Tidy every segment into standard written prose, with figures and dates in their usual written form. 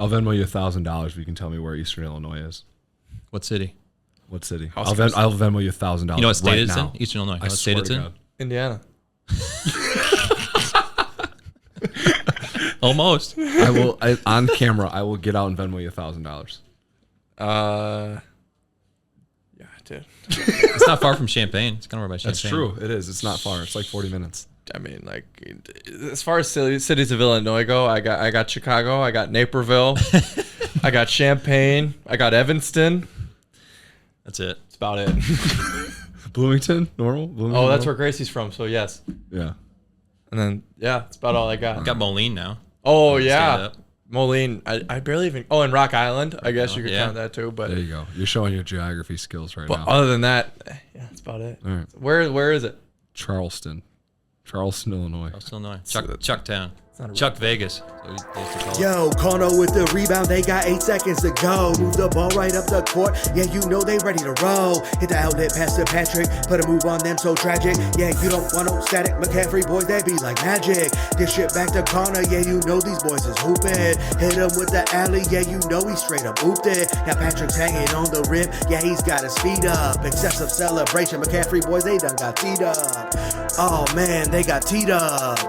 I'll Venmo you $1,000 if you can tell me where Eastern Illinois is. What city? What city? I'll Venmo you $1,000. You know what state right it's now. in? Eastern Illinois. You know I what state it's in? God. Indiana. Almost. On camera, I will get out and Venmo you $1,000. Yeah, dude. It's not far from Champaign. It's kind of over by Champaign. That's true. It is. It's not far. It's like 40 minutes. I mean, like, as far as cities of Illinois go, I got Chicago, I got Naperville, I got Champaign, I got Evanston. That's it. That's about it. Bloomington? Normal? Bloomington, Oh, that's where Gracie's from, so yes. Yeah. And then, yeah, that's about all I got. Got Moline now. Oh, Stand yeah. up. Moline. I barely even... Oh, and Rock Island. I guess you could count that, too. But There you go. You're showing your geography skills right now. other than that, yeah, that's about it. All right. Where is it? Charleston, Illinois. Still Illinois. Chucktown. Chuck Vegas. So they used to call it. Yo, Kono with the rebound, they got 8 seconds to go. Move the ball right up the court, yeah, you know they ready to roll. Hit the outlet, pass to Patrick, put a move on them so tragic. Yeah, you don't want no static, McCaffery boys, they be like magic. This shit back to Connor, yeah, you know these boys is hooping. Hit him with the alley, yeah, you know he straight up hooped it. Now Patrick's hanging on the rim, yeah, he's got his feet up. Excessive celebration, McCaffery boys, they done got teed up. Oh man, they got teed up.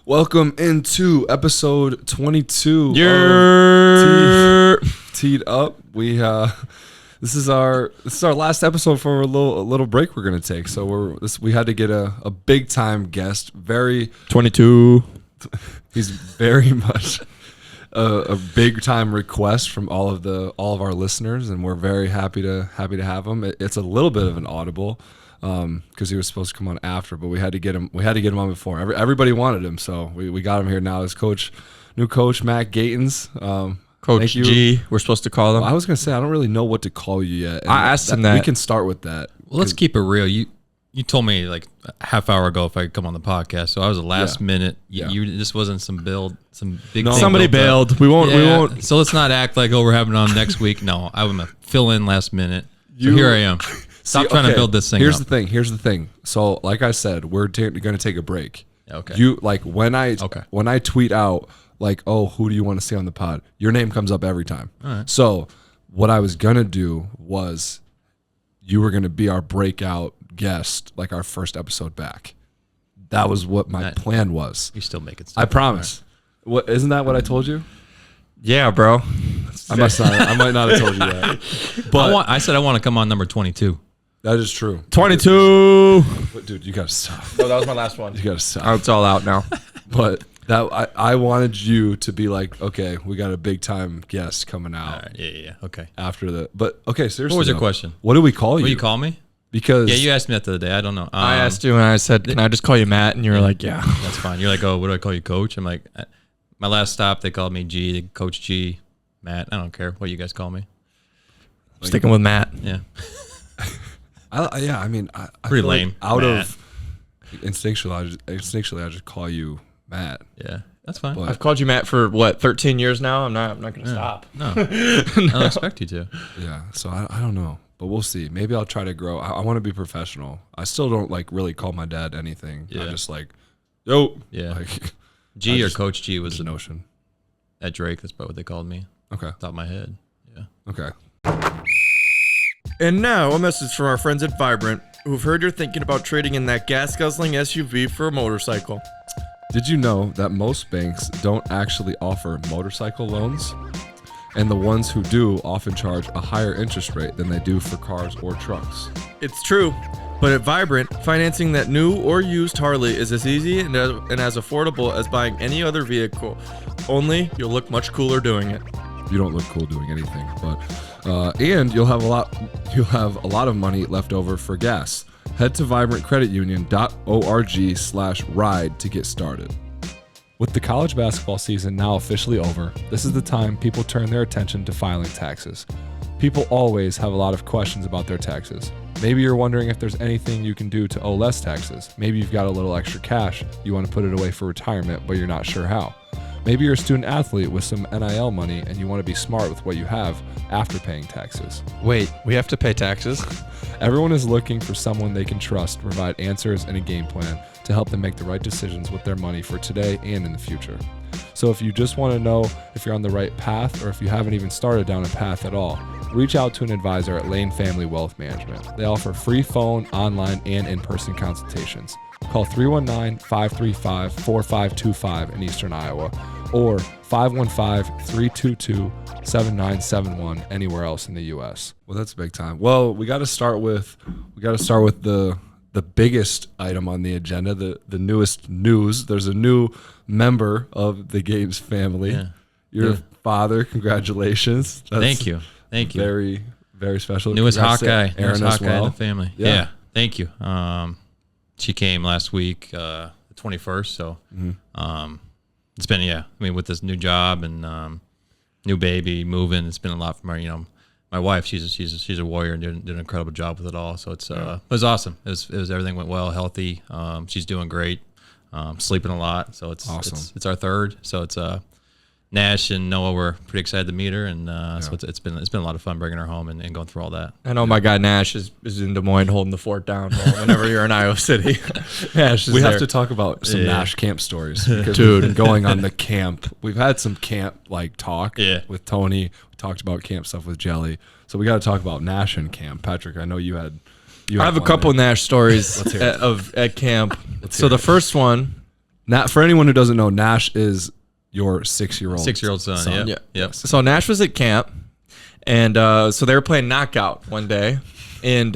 Welcome into episode 22 of Teed Up. We this is our last episode for a little break we're gonna take. So we had to get a big time guest. 22. He's very much a big time request from all of our listeners, and we're very happy to have him. It's a little bit of an audible. Because he was supposed to come on after, but we had to get him on before. Everybody wanted him, so we got him here now as new coach Matt Gatens. Coach G, we're supposed to call him. Well, I was gonna say I don't really know what to call you yet. I asked him that. We can start with that. Well, let's keep it real. You told me like a half hour ago if I could come on the podcast, so I was a last minute. This wasn't some big. No, thing somebody bailed. We won't. So let's not act like we're having it on next week. No, I'm gonna fill in last minute. So here I am. Stop trying to build this thing Here's up. the thing. So, like I said, we're going to take a break. Okay. You like when I tweet out like, oh, who do you want to see on the pod? Your name comes up every time. All right. So, what I was gonna do was, you were gonna be our breakout guest, like our first episode back. That was what my plan was. You still make it. I promise. What isn't that what I told you? Yeah, bro. I might not have told you that. But I said I want to come on number 22. that is true. 22. But dude, you gotta stop. Oh, that was my last one. You gotta stop. Oh, it's all out now. But that I wanted you to be like, okay, we got a big time guest coming out. All right. Yeah. Okay. After the. But okay, seriously. What was your though, question? What do we call you? Will you call me? Because Yeah, you asked me that the other day. I don't know. I asked you and I said, can I just call you Matt? And you were like, yeah. That's fine. You're like, oh, what do I call you, Coach? I'm like, my last stop, they called me G, Coach G, Matt. I don't care what you guys call me. Sticking with Matt. Yeah. I mean, I Pretty feel like lame. out Matt. of instinctually, I just call you Matt. Yeah. That's fine. But- I've called you Matt for what, 13 years now? I'm not going to stop. No. I don't expect you to. Yeah, so I don't know, but we'll see. Maybe I'll try to grow. I want to be professional. I still don't like really call my dad anything. Yeah. I just like, yo. Yeah. Like, G or Coach G was the notion. at Drake. That's probably what they called me. Okay. Top of my head. Yeah. Okay. And now a message from our friends at Vibrant, who've heard you're thinking about trading in that gas-guzzling SUV for a motorcycle. Did you know that most banks don't actually offer motorcycle loans? And the ones who do often charge a higher interest rate than they do for cars or trucks. It's true, but at Vibrant, financing that new or used Harley is as easy and as affordable as buying any other vehicle. Only you'll look much cooler doing it. You don't look cool doing anything, but and you'll have a lot of money left over for gas. Head to vibrantcreditunion.org/ride to get started. With the college basketball season now officially over, this is the time people turn their attention to filing taxes. People always have a lot of questions about their taxes. Maybe you're wondering if there's anything you can do to owe less taxes. Maybe you've got a little extra cash, you want to put it away for retirement, but you're not sure how. Maybe you're a student athlete with some NIL money and you want to be smart with what you have after paying taxes. Wait, we have to pay taxes? Everyone is looking for someone they can trust to provide answers and a game plan to to help them make the right decisions with their money for today and in the future. So if you just want to know if you're on the right path or if you haven't even started down a path at all, reach out to an advisor at Lane Family Wealth Management. They offer free phone, online, and in-person consultations. Call 319-535-4525 in Eastern Iowa or 515-322-7971 anywhere else in the U.S. Well, that's big time. Well, we got to start with the biggest item on the agenda, the newest news. There's a new member of the Gatens family. Yeah. Your father. Congratulations. Thank you. Very, very special. Newest Hawkeye. Aaron newest as well. In the family. Yeah. Thank you. She came last week, the 21st. So it's been, with this new job and new baby moving, it's been a lot for my, my wife. She's a warrior and did an incredible job with it all. So it was awesome. It was everything went well, healthy. She's doing great. Sleeping a lot. So it's awesome. It's our third. So it's Nash and Noah were pretty excited to meet her, and so it's been a lot of fun bringing her home and going through all that. I know my guy Nash is in Des Moines holding the fort down whenever you're in Iowa City. Nash is we there. have to talk about some Nash camp stories because we've been going on the camp. We've had some camp talk with Tony. We talked about camp stuff with Jelly. So we got to talk about Nash and camp. Patrick, I know you had. I have a couple Nash stories at camp. So the first one, for anyone who doesn't know, Nash is your 6-year-old son. Yeah. Yep. So Nash was at camp, and so they were playing knockout one day, and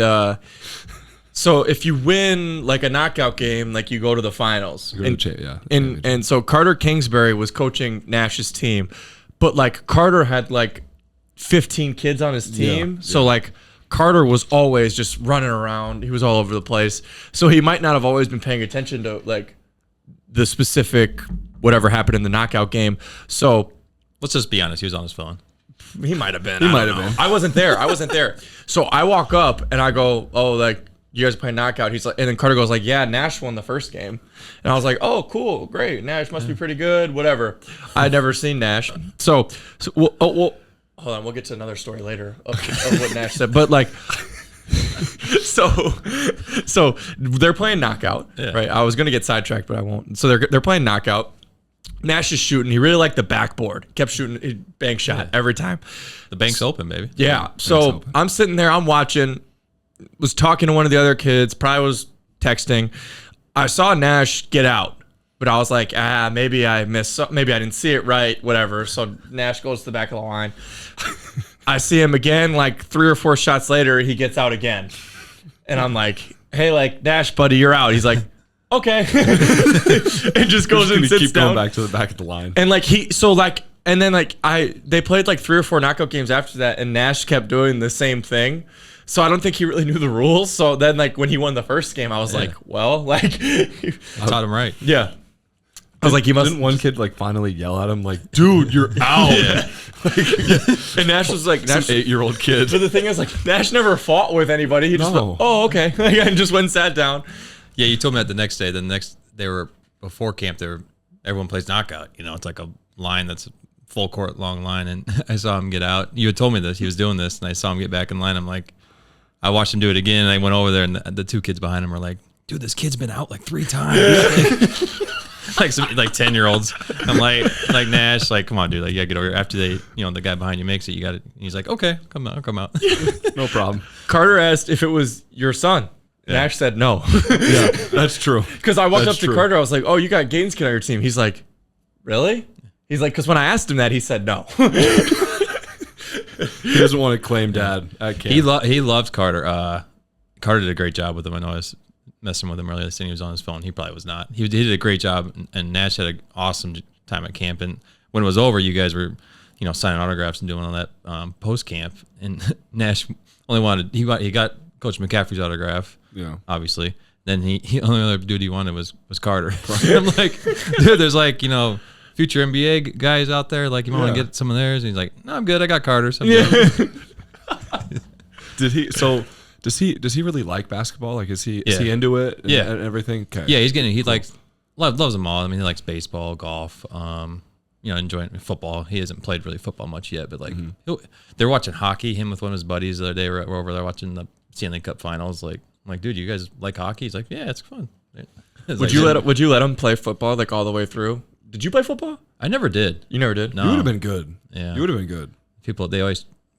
so if you win a knockout game, you go to the finals. And so Carter Kingsbury was coaching Nash's team, but Carter had 15 kids on his team, so Carter was always just running around. He was all over the place, so he might not have always been paying attention to the specific whatever happened in the knockout game. So let's just be honest. He was on his phone. He might have been. I wasn't there. So I walk up and I go, "Oh, you guys are playing knockout." He's like, and then Carter goes "Yeah, Nash won the first game." And I was like, "Oh, cool, great. Nash must be pretty good. Whatever." I'd never seen Nash. So hold on. We'll get to another story later of what Nash said. But so they're playing knockout, right? I was gonna get sidetracked, but I won't. So they're playing knockout. Nash is shooting. He really liked the backboard. Kept shooting, bank shot every time. The bank's open, baby. Yeah. So I'm sitting there. I'm watching. Was talking to one of the other kids. Probably was texting. I saw Nash get out, but I was like, maybe I missed something. Maybe I didn't see it right. Whatever. So Nash goes to the back of the line. I see him again, 3 or 4 shots later, he gets out again. And I'm like, hey, Nash, buddy, you're out. He's like, okay. And just goes and sits down. Going back to the back of the line. And and then they played 3 or 4 knockout games after that, and Nash kept doing the same thing. So I don't think he really knew the rules. So then when he won the first game, I was like, well, I taught him right. Yeah. I was like, you must. Didn't one kid finally yell at him dude, you're out? And Nash was Nash, 8-year-old kid. But the thing is, Nash never fought with anybody. He just went, oh, okay, and just went and sat down. Yeah, you told me that the next day. They were before camp. Everyone plays knockout. It's a line that's full court long line, and I saw him get out. You had told me this. He was doing this, and I saw him get back in line. I'm like, I watched him do it again, and I went over there, and the 2 kids behind him were like, dude, this kid's been out 3 times. Some 10-year-olds. I'm like Nash, come on, dude, you gotta get over here. After the guy behind you makes it, you got it. He's like, okay, I'll come out. No problem. Carter asked if it was your son. Yeah. Nash said no. Yeah, that's true. Because I walked up to Carter, I was like, oh, you got Gatens kid on your team. He's like, really? He's like, because when I asked him that, he said no. He doesn't want to claim dad at camp. He loves Carter. Carter did a great job with him. I know I was messing with him earlier, saying he was on his phone. He probably was not. He did a great job, and Nash had an awesome time at camp. And when it was over, you guys were, signing autographs and doing all that post camp. And Nash only wanted he got Coach McCaffery's autograph. Yeah, obviously. Then he only other dude he wanted was Carter. I'm like, dude, there's future NBA guys out there. You might want to get some of theirs. And he's like, no, I'm good. I got Carter's. Did he? So. Does he really like basketball? Is he into it? And everything. Okay. Yeah, he loves them all. I mean, he likes baseball, golf, enjoying football. He hasn't played really football much yet, but they're watching hockey. Him with one of his buddies the other day were over there watching the Stanley Cup Finals. Like, dude, you guys like hockey? He's like, yeah, it's fun. Would you let him play football like all the way through? Did you play football? I never did. You never did? No. You would have been good. Yeah. You would have been good.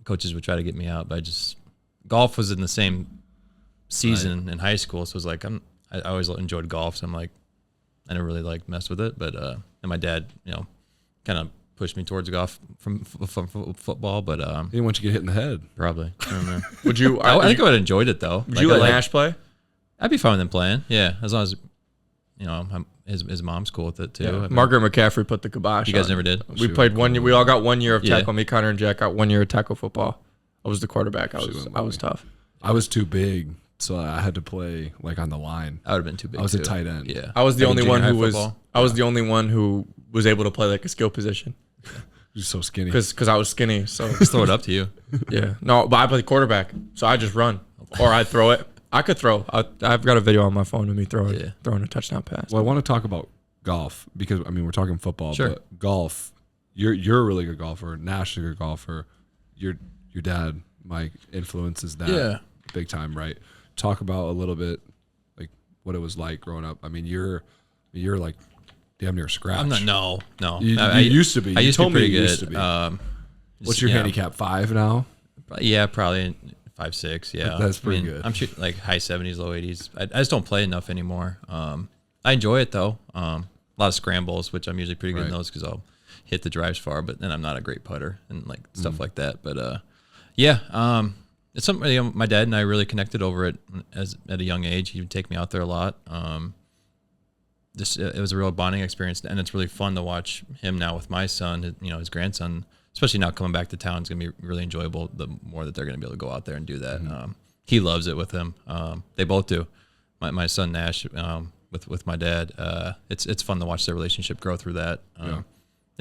Coaches would try to get me out, but golf was in the same season in high school, so it was like I always enjoyed golf, so I'm like I never really messed with it, but and my dad, kind of pushed me towards golf from football, but He didn't want you to get hit in the head. probably. I don't know. Would you? I think I would have enjoyed it though. Would you let Nash play? I'd be fine with him playing. Yeah, as long as his mom's cool with it too. Yeah. Margaret McCaffery put the kibosh. You guys on. never did? We played 1 year. We all got 1 year of Yeah. tackle. Me, Connor, and Jack got 1 year of tackle football. I was the quarterback. I was tough. I was too big, so I had to play on the line. I would have been too big. I was a too. tight end. Yeah, I was the only one who was. Football. I was the only one who was able to play like a skill position You're so skinny. because I was skinny. So Just throw it up to you. yeah, no, but I played quarterback, so I just run or I throw it. I could throw. I've got a video on my phone of me throwing a touchdown pass. Well, I want to talk about golf because we're talking football, Sure. but golf. You're a really good golfer. Nash is a good golfer. Your dad, Mike, influences that big time, right? Talk about a little bit what it was like growing up. I mean, you're like damn near scratch. I'm not. No. You used to be. I You used to told be me pretty you good. used to be. What's your handicap? 5 now? Yeah, probably 5'6". Yeah, That's pretty good. I'm shooting high 70s, low 80s. I just don't play enough anymore. I enjoy it though. A lot of scrambles, which I'm usually pretty good in those because I'll hit the drives far. But then I'm not a great putter and stuff like that. But it's something my dad and I really connected over it at a young age. He would take me out there a lot. It was a real bonding experience, and it's really fun to watch him now with my son. His grandson. Especially now coming back to town, it's going to be really enjoyable the more that they're going to be able to go out there and do that. He loves it with him. They both do. My son Nash with my dad. It's fun to watch their relationship grow through that. And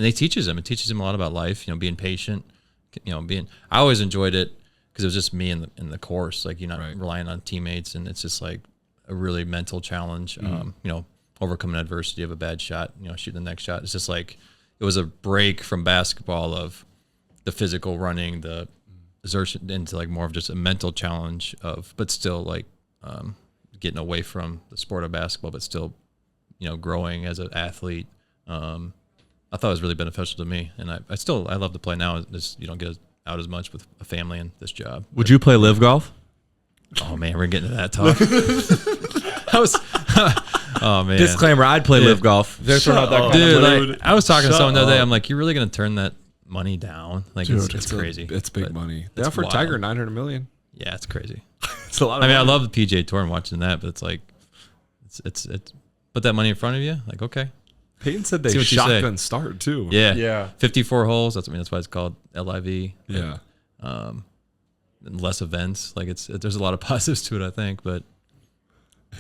it teaches him a lot about life, being patient, I always enjoyed it because it was just me in the course. You're not relying on teammates, and it's just a really mental challenge. Overcoming adversity of a bad shot, shooting the next shot. It's just it was a break from basketball of the physical running, the exertion into more of just a mental challenge but still getting away from the sport of basketball, but still, growing as an athlete. I thought it was really beneficial to me, and I love to play now. Just you don't get out as much with a family and this job. Would you play live golf? Oh man, we're getting to that talk. Oh man! Disclaimer: I'd play live golf. Dude, I was talking to someone the other day. I'm like, you're really gonna turn that money down? It's crazy. It's big money. They it's offered wild. Tiger $900 million. Yeah, it's crazy. It's a lot. I love the PGA Tour and watching that, but it's put that money in front of you. Okay. Peyton said they See what you say. shotgun start too. Yeah. 54 holes. That's why it's called LIV. Yeah. And less events. There's a lot of positives to it, I think, but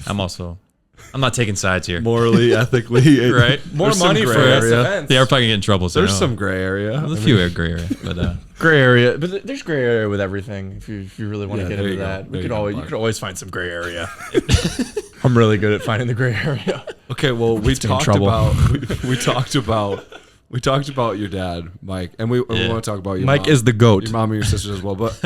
I'm not taking sides here. Morally, ethically, right? More money for less events. They are probably getting in trouble. So There's some gray area. There's a few gray area, but gray area. But there's gray area with everything. If you really want to get there into you go. that, There you could always find some gray area. I'm really good at finding the gray area. Okay, well, we talked trouble. about your dad, Mike, and we want to talk about your Mike mom. is the GOAT. Your mom and your sisters as well, but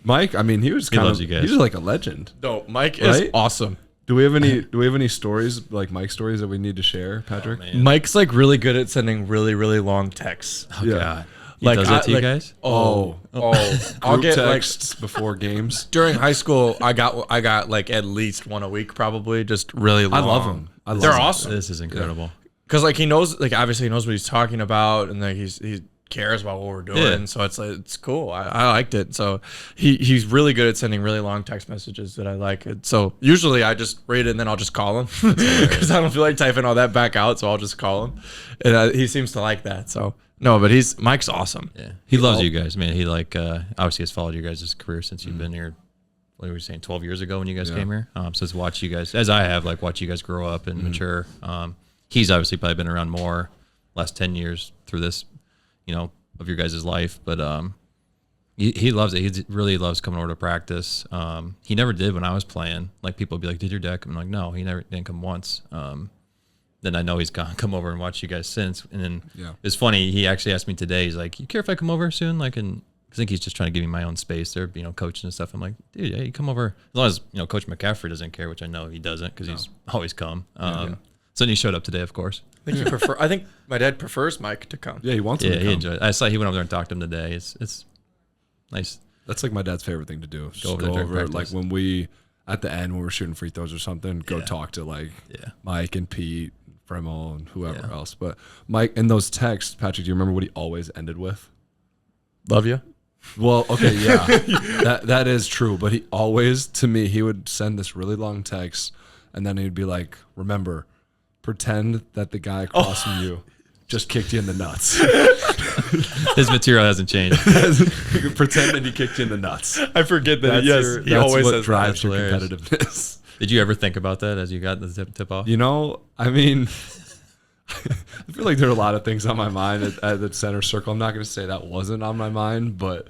Mike, he was He loves you guys. He's like a legend. No, Mike is Right? awesome. Do we have any stories Mike stories that we need to share, Patrick? man. Mike's really good at sending really, really long texts. Oh Yeah. God. He does that to you guys? I'll Group get texts before games. during high school. I got at least one a week, probably just really long. I love them. They're awesome. This is incredible. Because he knows, obviously he knows what he's talking about, and he cares about what we're doing. Yeah. So it's cool. I liked it. So he's really good at sending really long text messages that I like. So usually I just read it and then I'll just call him because I don't feel like typing all that back out. So I'll just call him, and he seems to like that. So no, but Mike's awesome. Yeah. He loves you guys, man. He obviously has followed you guys' career since you've been here. What were you saying? 12 years ago when you guys came here. So it's watch you guys, as I have, watch you guys grow up and mature. He's obviously probably been around more last 10 years through this, of your guys' life, but he loves it. He really loves coming over to practice. He never did when I was playing. People would be like, "Did your dad come?" I'm like, "No, he never didn't come once." Then I know he's gonna come over and watch you guys since. And then it's funny. He actually asked me today. He's like, "You care if I come over soon?" Because I think he's just trying to give me my own space there, coaching and stuff. I'm like, dude, yeah, you come over. As long as, Coach McCaffery doesn't care, which I know he doesn't because he's always come. So then he showed up today, of course. I think my dad prefers Mike to come. Yeah, he wants him to come. He enjoyed it. I saw he went over there and talked to him today. It's nice. That's like my dad's favorite thing to do. Go over like when we, at the end, when we're shooting free throws or something, go talk to like Mike and Pete, Fremo, and whoever else. But Mike, in those texts, Patrick, do you remember what he always ended with? Love you. Well, okay, yeah, that is true. But he always, to me, he would send this really long text, and then he'd be like, "Remember, pretend that the guy across from you just kicked you in the nuts." His material hasn't changed. Pretend that he kicked you in the nuts. I forget that. That's he always what says drives your hilarious. competitiveness. Did you ever think about that as you got the tip off? I mean, I feel like there are a lot of things on my mind at the center circle. I'm not going to say that wasn't on my mind, but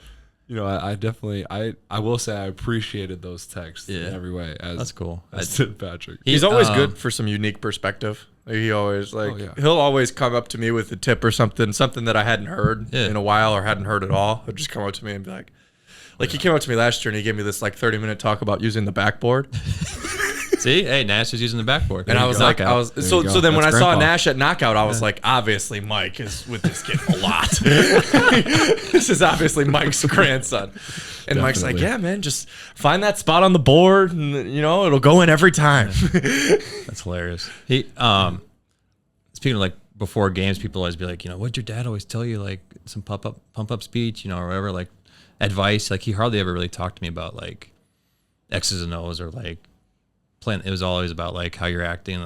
I definitely, I will say I appreciated those texts in every way. That's cool. As did Patrick. He's always good for some unique perspective. He always he'll always come up to me with a tip or something that I hadn't heard in a while or hadn't heard at all. He'll just come up to me and be like he came up to me last year and he gave me this 30-minute talk about using the backboard. See, hey, Nash is using the backboard. And I was like, so then when I That's saw grandpa. Nash at Knockout, I was like, obviously Mike is with this kid a lot. This is obviously Mike's grandson. And Mike's like, yeah, man, just find that spot on the board and it'll go in every time. That's hilarious. He speaking of before games, people always be like, what'd your dad always tell you, some pump up speech, or whatever, advice. He hardly ever really talked to me about X's and O's or playing. It was always about how you're acting.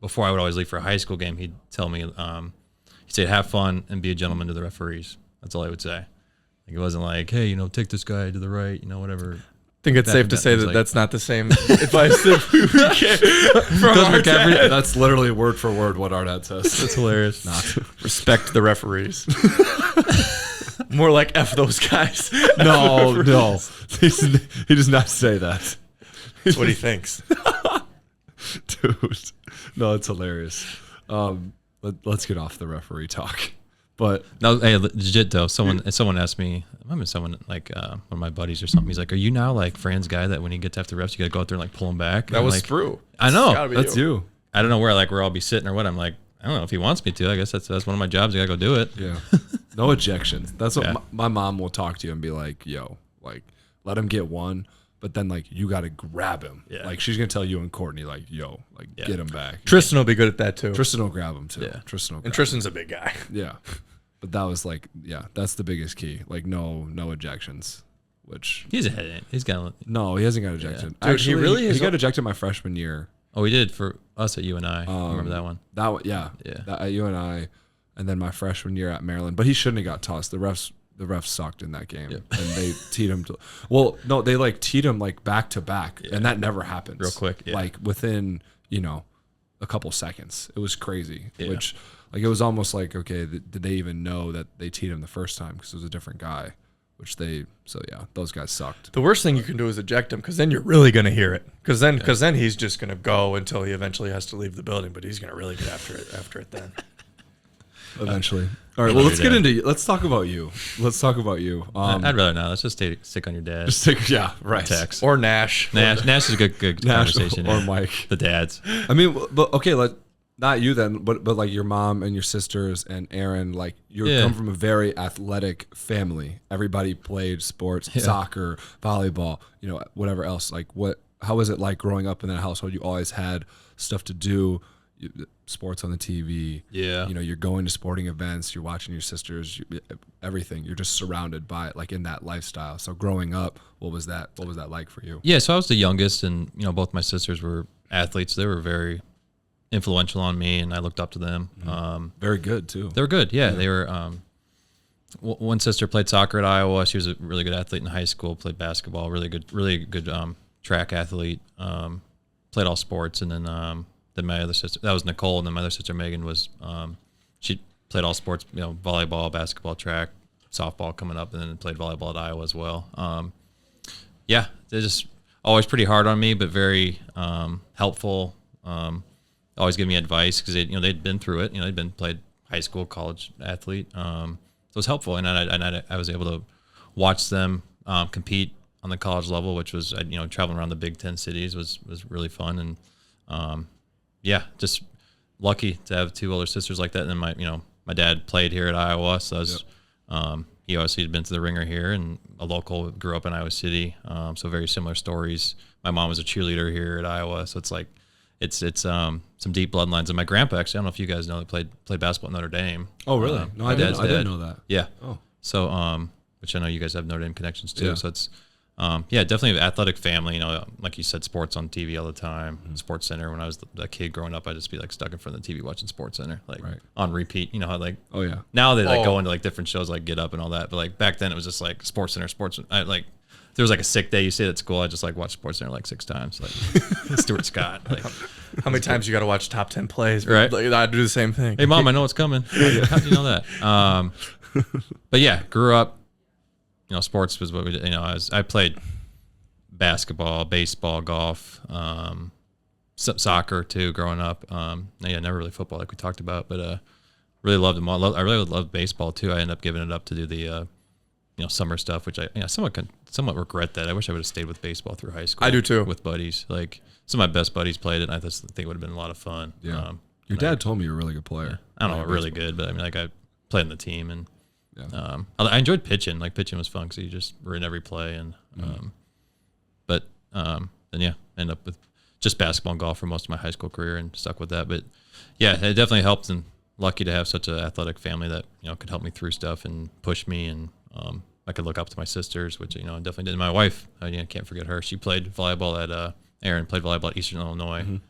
Before I would always leave for a high school game, he'd tell me, he'd say, have fun and be a gentleman to the referees. That's all I would say. It wasn't hey, take this guy to the right, whatever. I think it's safe to say that that's not the same advice that we get from our dad. That's literally word for word what our dad says. That's hilarious. Respect the referees. More like F those guys. No. He does not say that. That's what he thinks. Dude. No, it's hilarious. Let's get off the referee talk. But no, hey, legit though. Someone asked me. I remember someone one of my buddies or something. He's like, "Are you now Fran's guy that when he gets after refs, you got to go out there and pull him back?" That was true. I know. that's you. I don't know where I'll be sitting or what. I'm like, I don't know if he wants me to. I guess that's one of my jobs. I gotta go do it. Yeah. No ejections. That's what my mom will talk to you and be like, "Yo, let him get one." But then, you got to grab him. Yeah. She's going to tell you and Courtney, yo, get him back. Tristan will be good at that, too. Tristan will grab him, too. Yeah. Tristan's a big guy. Yeah. But that was, that's the biggest key. No ejections, which... He's ahead. He's got... No, he hasn't got ejected. Yeah. Dude, he got ejected my freshman year. Oh, he did for us at UNI. I remember that one. Yeah. At UNI, and then my freshman year at Maryland. But he shouldn't have got tossed. The refs sucked in that game, and they teed him to. Well, no, they teed him back to back, and that never happens real quick. Yeah. Within a couple seconds, it was crazy. Yeah. Which it was almost okay, did they even know that they teed him the first time because it was a different guy? Those guys sucked. The worst thing you can do is eject him because then you're really gonna hear it. Because then he's just gonna go until he eventually has to leave the building, but he's gonna really get after it then. Eventually. All right. Well, let's talk about you. I'd rather not. Let's just stick on your dad. Just stick. Yeah. Right. Text or Nash. Nash is a good conversation. Or Mike. The dads. I mean, but okay. Not you then, but your mom and your sisters and Aaron. You come from a very athletic family. Everybody played sports, soccer, volleyball. Whatever else. How was it growing up in that household? You always had stuff to do. Sports on the TV. Yeah. You're going to sporting events, you're watching your sisters, everything. You're just surrounded by it, in that lifestyle. So growing up, what was that like for you? Yeah, so I was the youngest, and both my sisters were athletes. They were very influential on me, and I looked up to them. Very good too. They were good. Yeah. They were one sister played soccer at Iowa. She was a really good athlete in high school, played basketball, really good track athlete. Played all sports, and then my other sister, that was Nicole, and then my other sister Megan was, she played all sports, volleyball, basketball, track, softball coming up, and then played volleyball at Iowa as well. They're just always pretty hard on me, but very helpful. Always give me advice because they'd been through it. They'd played high school, college athlete. So it was helpful, and I was able to watch them compete on the college level, which was, traveling around the Big Ten cities was really fun. And just lucky to have two older sisters like that. And then my dad played here at Iowa, so I was, he obviously had been to the ringer here, and a local, grew up in Iowa City, so very similar stories. My mom was a cheerleader here at Iowa, so it's like it's some deep bloodlines. And my grandpa, actually, I don't know if you guys know, played basketball at Notre Dame. Oh, really? No, I didn't know that. Yeah. Oh. So, which I know you guys have Notre Dame connections too. Yeah. So it's, definitely an athletic family. Like you said, sports on TV all the time. Sports Center. When I was a kid growing up, I'd just be like stuck in front of the TV watching Sports Center, on repeat. You know how oh yeah. Now they go into like different shows like Get Up and all that, but like back then it was just like Sports Center. If there was like a sick day you stayed at school, I just like watched Sports Center like 6 times. Like Stuart Scott. Like, how many times you got to watch top 10 plays? Right. Like, I do the same thing. Hey mom, I know what's coming. How do you know that? But yeah, grew up. Sports was what we did. I played basketball, baseball, golf, soccer too growing up. Never really football like we talked about, but really loved them all. I really loved baseball too. I ended up giving it up to do the summer stuff, which I somewhat regret that. I wish I would have stayed with baseball through high school. I do too. With buddies. Like some of my best buddies played it, and I just think it would have been a lot of fun. Yeah. Your dad told me you're a really good player. I don't know, really good, but I played on the team, and I enjoyed pitching. Like pitching was fun because you just were in every play, and end up with just basketball and golf for most of my high school career and stuck with that. But yeah, it definitely helped, and lucky to have such an athletic family that could help me through stuff and push me, and I could look up to my sisters, which I definitely did. My wife, I can't forget her. She played volleyball at Aaron played volleyball at Eastern Illinois,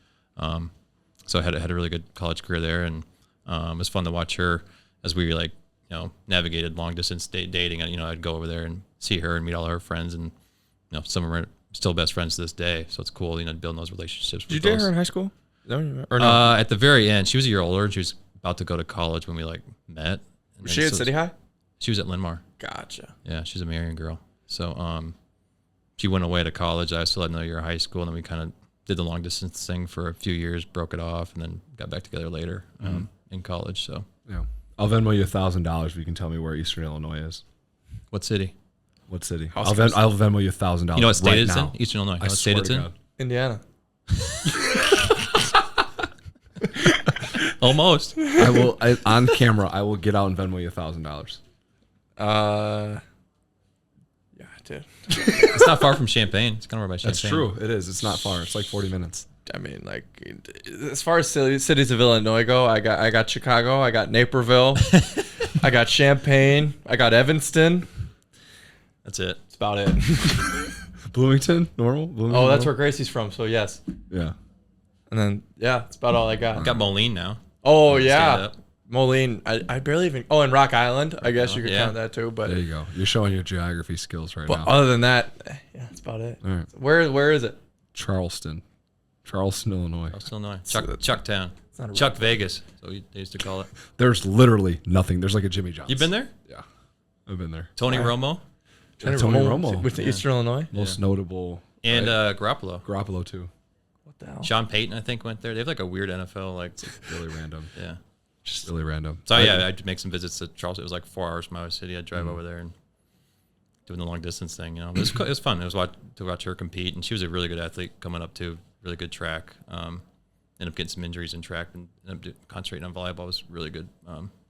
so I had a really good college career there, and it was fun to watch her as we navigated long distance dating. I'd go over there and see her and meet all her friends, and some of them are still best friends to this day. So it's cool, building those relationships. Did you date her in high school? Or no? At the very end, she was a year older, and she was about to go to college when we met. Was she at City High? She was at Linn-Mar. Gotcha. Yeah, she's a Marion girl. So she went away to college. I still had another year of high school, and then we kind of did the long distance thing for a few years, broke it off, and then got back together later in college. So yeah, I'll Venmo you $1,000 if you can tell me where Eastern Illinois is. What city? What city? I'll Venmo you $1,000. You know what state right it's now. in? Eastern Illinois. You know I what state it's in? God. Indiana. Almost. On camera, I will get out and Venmo you $1,000. Yeah, dude. It's not far from Champaign. It's kind of over by Champaign. That's true. It is. It's not far. It's like 40 minutes. I mean, like, as far as cities of Illinois go, I got Chicago, I got Naperville, I got Champaign, I got Evanston. That's it. That's about it. Bloomington, normal. Oh, that's where Gracie's from. So yes. Yeah. And then that's about all I got. I got Moline now. Oh yeah, Moline. I barely even. Oh, and Rock Island. I guess you could count that too. But there you go. You're showing your geography skills right but now. Other than that, yeah, that's about it. All right. Where is it? Charleston, Illinois. Illinois. Chucktown. Chuck Vegas. So they used to call it. There's literally nothing. There's like a Jimmy John's. You been there? Yeah, I've been there. Tony Romo. Tony Romo with Eastern Illinois. Most notable. And Garoppolo. Garoppolo too. What the hell? Sean Payton, I think, went there. They have like a weird NFL, like really random. Yeah. Just really random. So yeah, I'd make some visits to Charleston. It was like 4 hours from Iowa City. I'd drive over there and doing the long distance thing. It was fun. It was to watch her compete, and she was a really good athlete coming up too. Really good track. Ended up getting some injuries in track and ended up concentrating on volleyball. Was really good.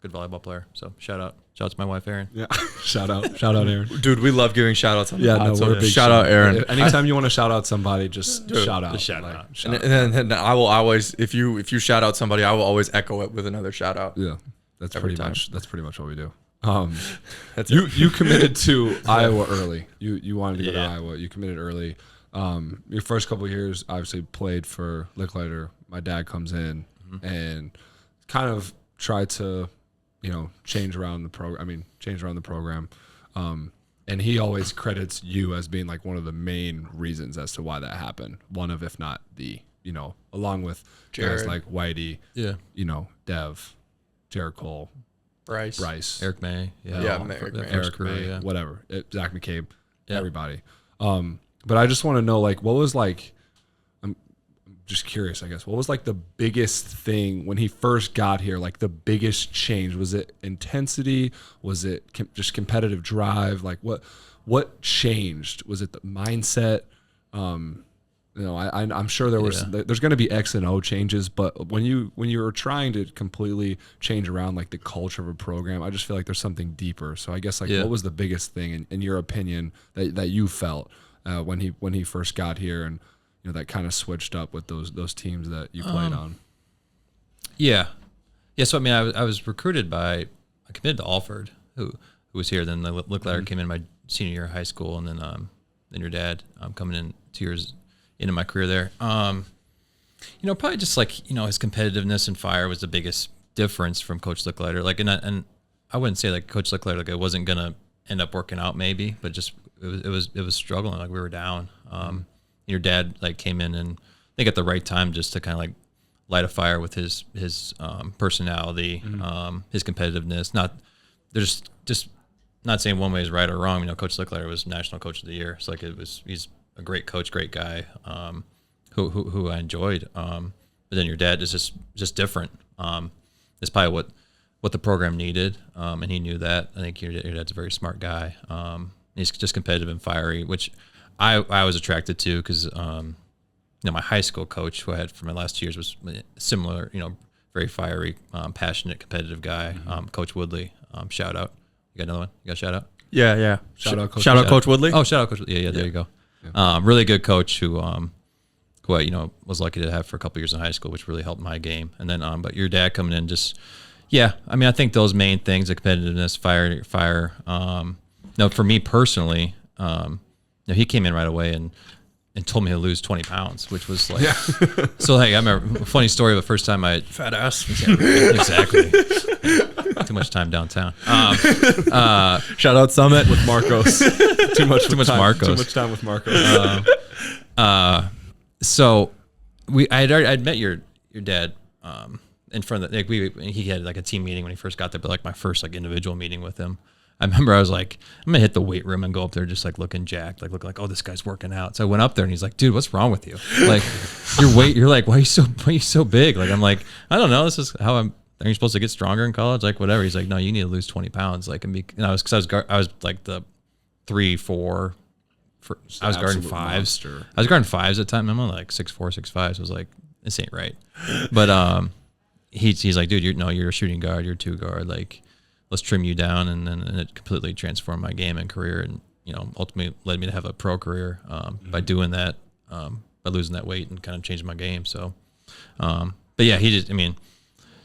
Good volleyball player. So shout out to my wife Erin. Yeah, shout out Erin. Dude, we love giving shout outs on the pod, no, so we're a big shout out Erin. Anytime you want to shout out somebody, just shout out. Just shout out. And then I will always, if you shout out somebody, I will always echo it with another shout out. Yeah, that's Every pretty time. much what we do. That's you committed to Iowa early. You wanted to go to Iowa. You committed early. Your first couple of years, obviously played for Lickliter. My dad comes in and kind of tried to, change around the program. And he always credits you as being like one of the main reasons as to why that happened. One of, if not the, along with Jared. guys like Whitey, Dev, Jared Cole, Bryce, Eric May. Eric May, whatever. Zach McCabe, everybody. But I just want to know, like, what was like, I'm just curious, I guess, what was like the biggest thing when he first got here? Like the biggest change? Was it intensity? Was it just competitive drive? Like what changed? Was it the mindset? I'm sure there's going to be X and O changes, but when you're trying to completely change around like the culture of a program, I just feel like there's something deeper. So I guess what was the biggest thing in your opinion that you felt when he first got here, and that kind of switched up with those teams that you played on? Yeah. So I mean, I was recruited I committed to Alford, who was here. Then the Lickliter came in my senior year of high school, and then your dad coming in 2 years into my career there. Probably just like, his competitiveness and fire was the biggest difference from Coach Lickliter. Like, and I wouldn't say like Coach Lickliter, like it wasn't going to end up working out maybe, but just, it was struggling. Like we were down. Your dad like came in and I think at the right time just to kind of like light a fire with his personality, his competitiveness. There's just not saying one way is right or wrong. Coach Lickliter was National Coach of the Year. So like he's a great coach, great guy, who I enjoyed. But then your dad is just different. It's probably what the program needed, and he knew that. I think your dad's a very smart guy. He's just competitive and fiery, which I was attracted to because my high school coach who I had for my last 2 years was similar. Very fiery, passionate, competitive guy. Coach Woodley. Shout out. You got another one? You got a shout out? Yeah. Shout out Coach Woodley. Oh, shout out Coach Woodley. Yeah, there you go. Yeah. Really good coach who I was lucky to have for a couple years in high school, which really helped my game. And then but your dad coming in I think those main things, the competitiveness, fire. For me personally, he came in right away and told me to lose 20 pounds, which was like, so like I remember a funny story of the first time fat ass. Exactly. Too much time downtown. Shout out Summit with Marcos. Too much Marcos. Too much time with Marcos. So I'd met your dad in front of he had like a team meeting when he first got there, but like my first like individual meeting with him. I remember I was like, I'm gonna hit the weight room and go up there just like looking jacked, like looking like, oh, this guy's working out. So I went up there and he's like, dude, what's wrong with you? Like you're like, why are you so big? Like I'm like, I don't know. This is how are you supposed to get stronger in college? Like whatever. He's like, no, you need to lose 20 pounds. Like, and I was like the 3-4. I was guarding fives. Monster. I was guarding fives at the time. I'm only like 6'4", 6'5". So I was like, this ain't right. But he's like, dude, you're a shooting guard. You're a 2 guard. Like, let's trim you down. And it completely transformed my game and career. And, ultimately led me to have a pro career by doing that, by losing that weight and kind of changing my game. So, but yeah,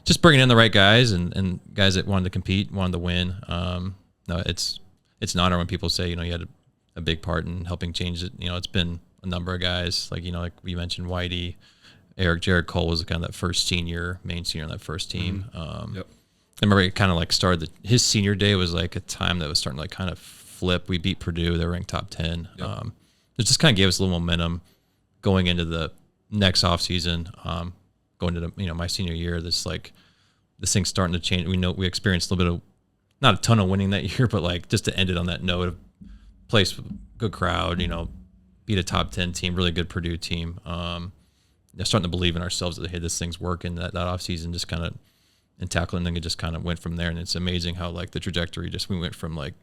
just bringing in the right guys and guys that wanted to compete, wanted to win. It's an honor when people say, you had a big part in helping change it. It's been a number of guys like we mentioned Whitey, Eric, Jared Cole was kind of that first main senior on that first team. I remember it kind of like started his senior day was like a time that was starting to like kind of flip. We beat Purdue. They were ranked top 10. It just kind of gave us a little momentum going into the next off season, going to my senior year. This thing's starting to change. We experienced a little bit of, not a ton of winning that year, but like just to end it on that note of place with good crowd, beat a top 10 team, really good Purdue team. Starting to believe in ourselves that, hey, this thing's working. That off season just kind of, and tackling thing, it just kind of went from there. And it's amazing how like the trajectory we went from like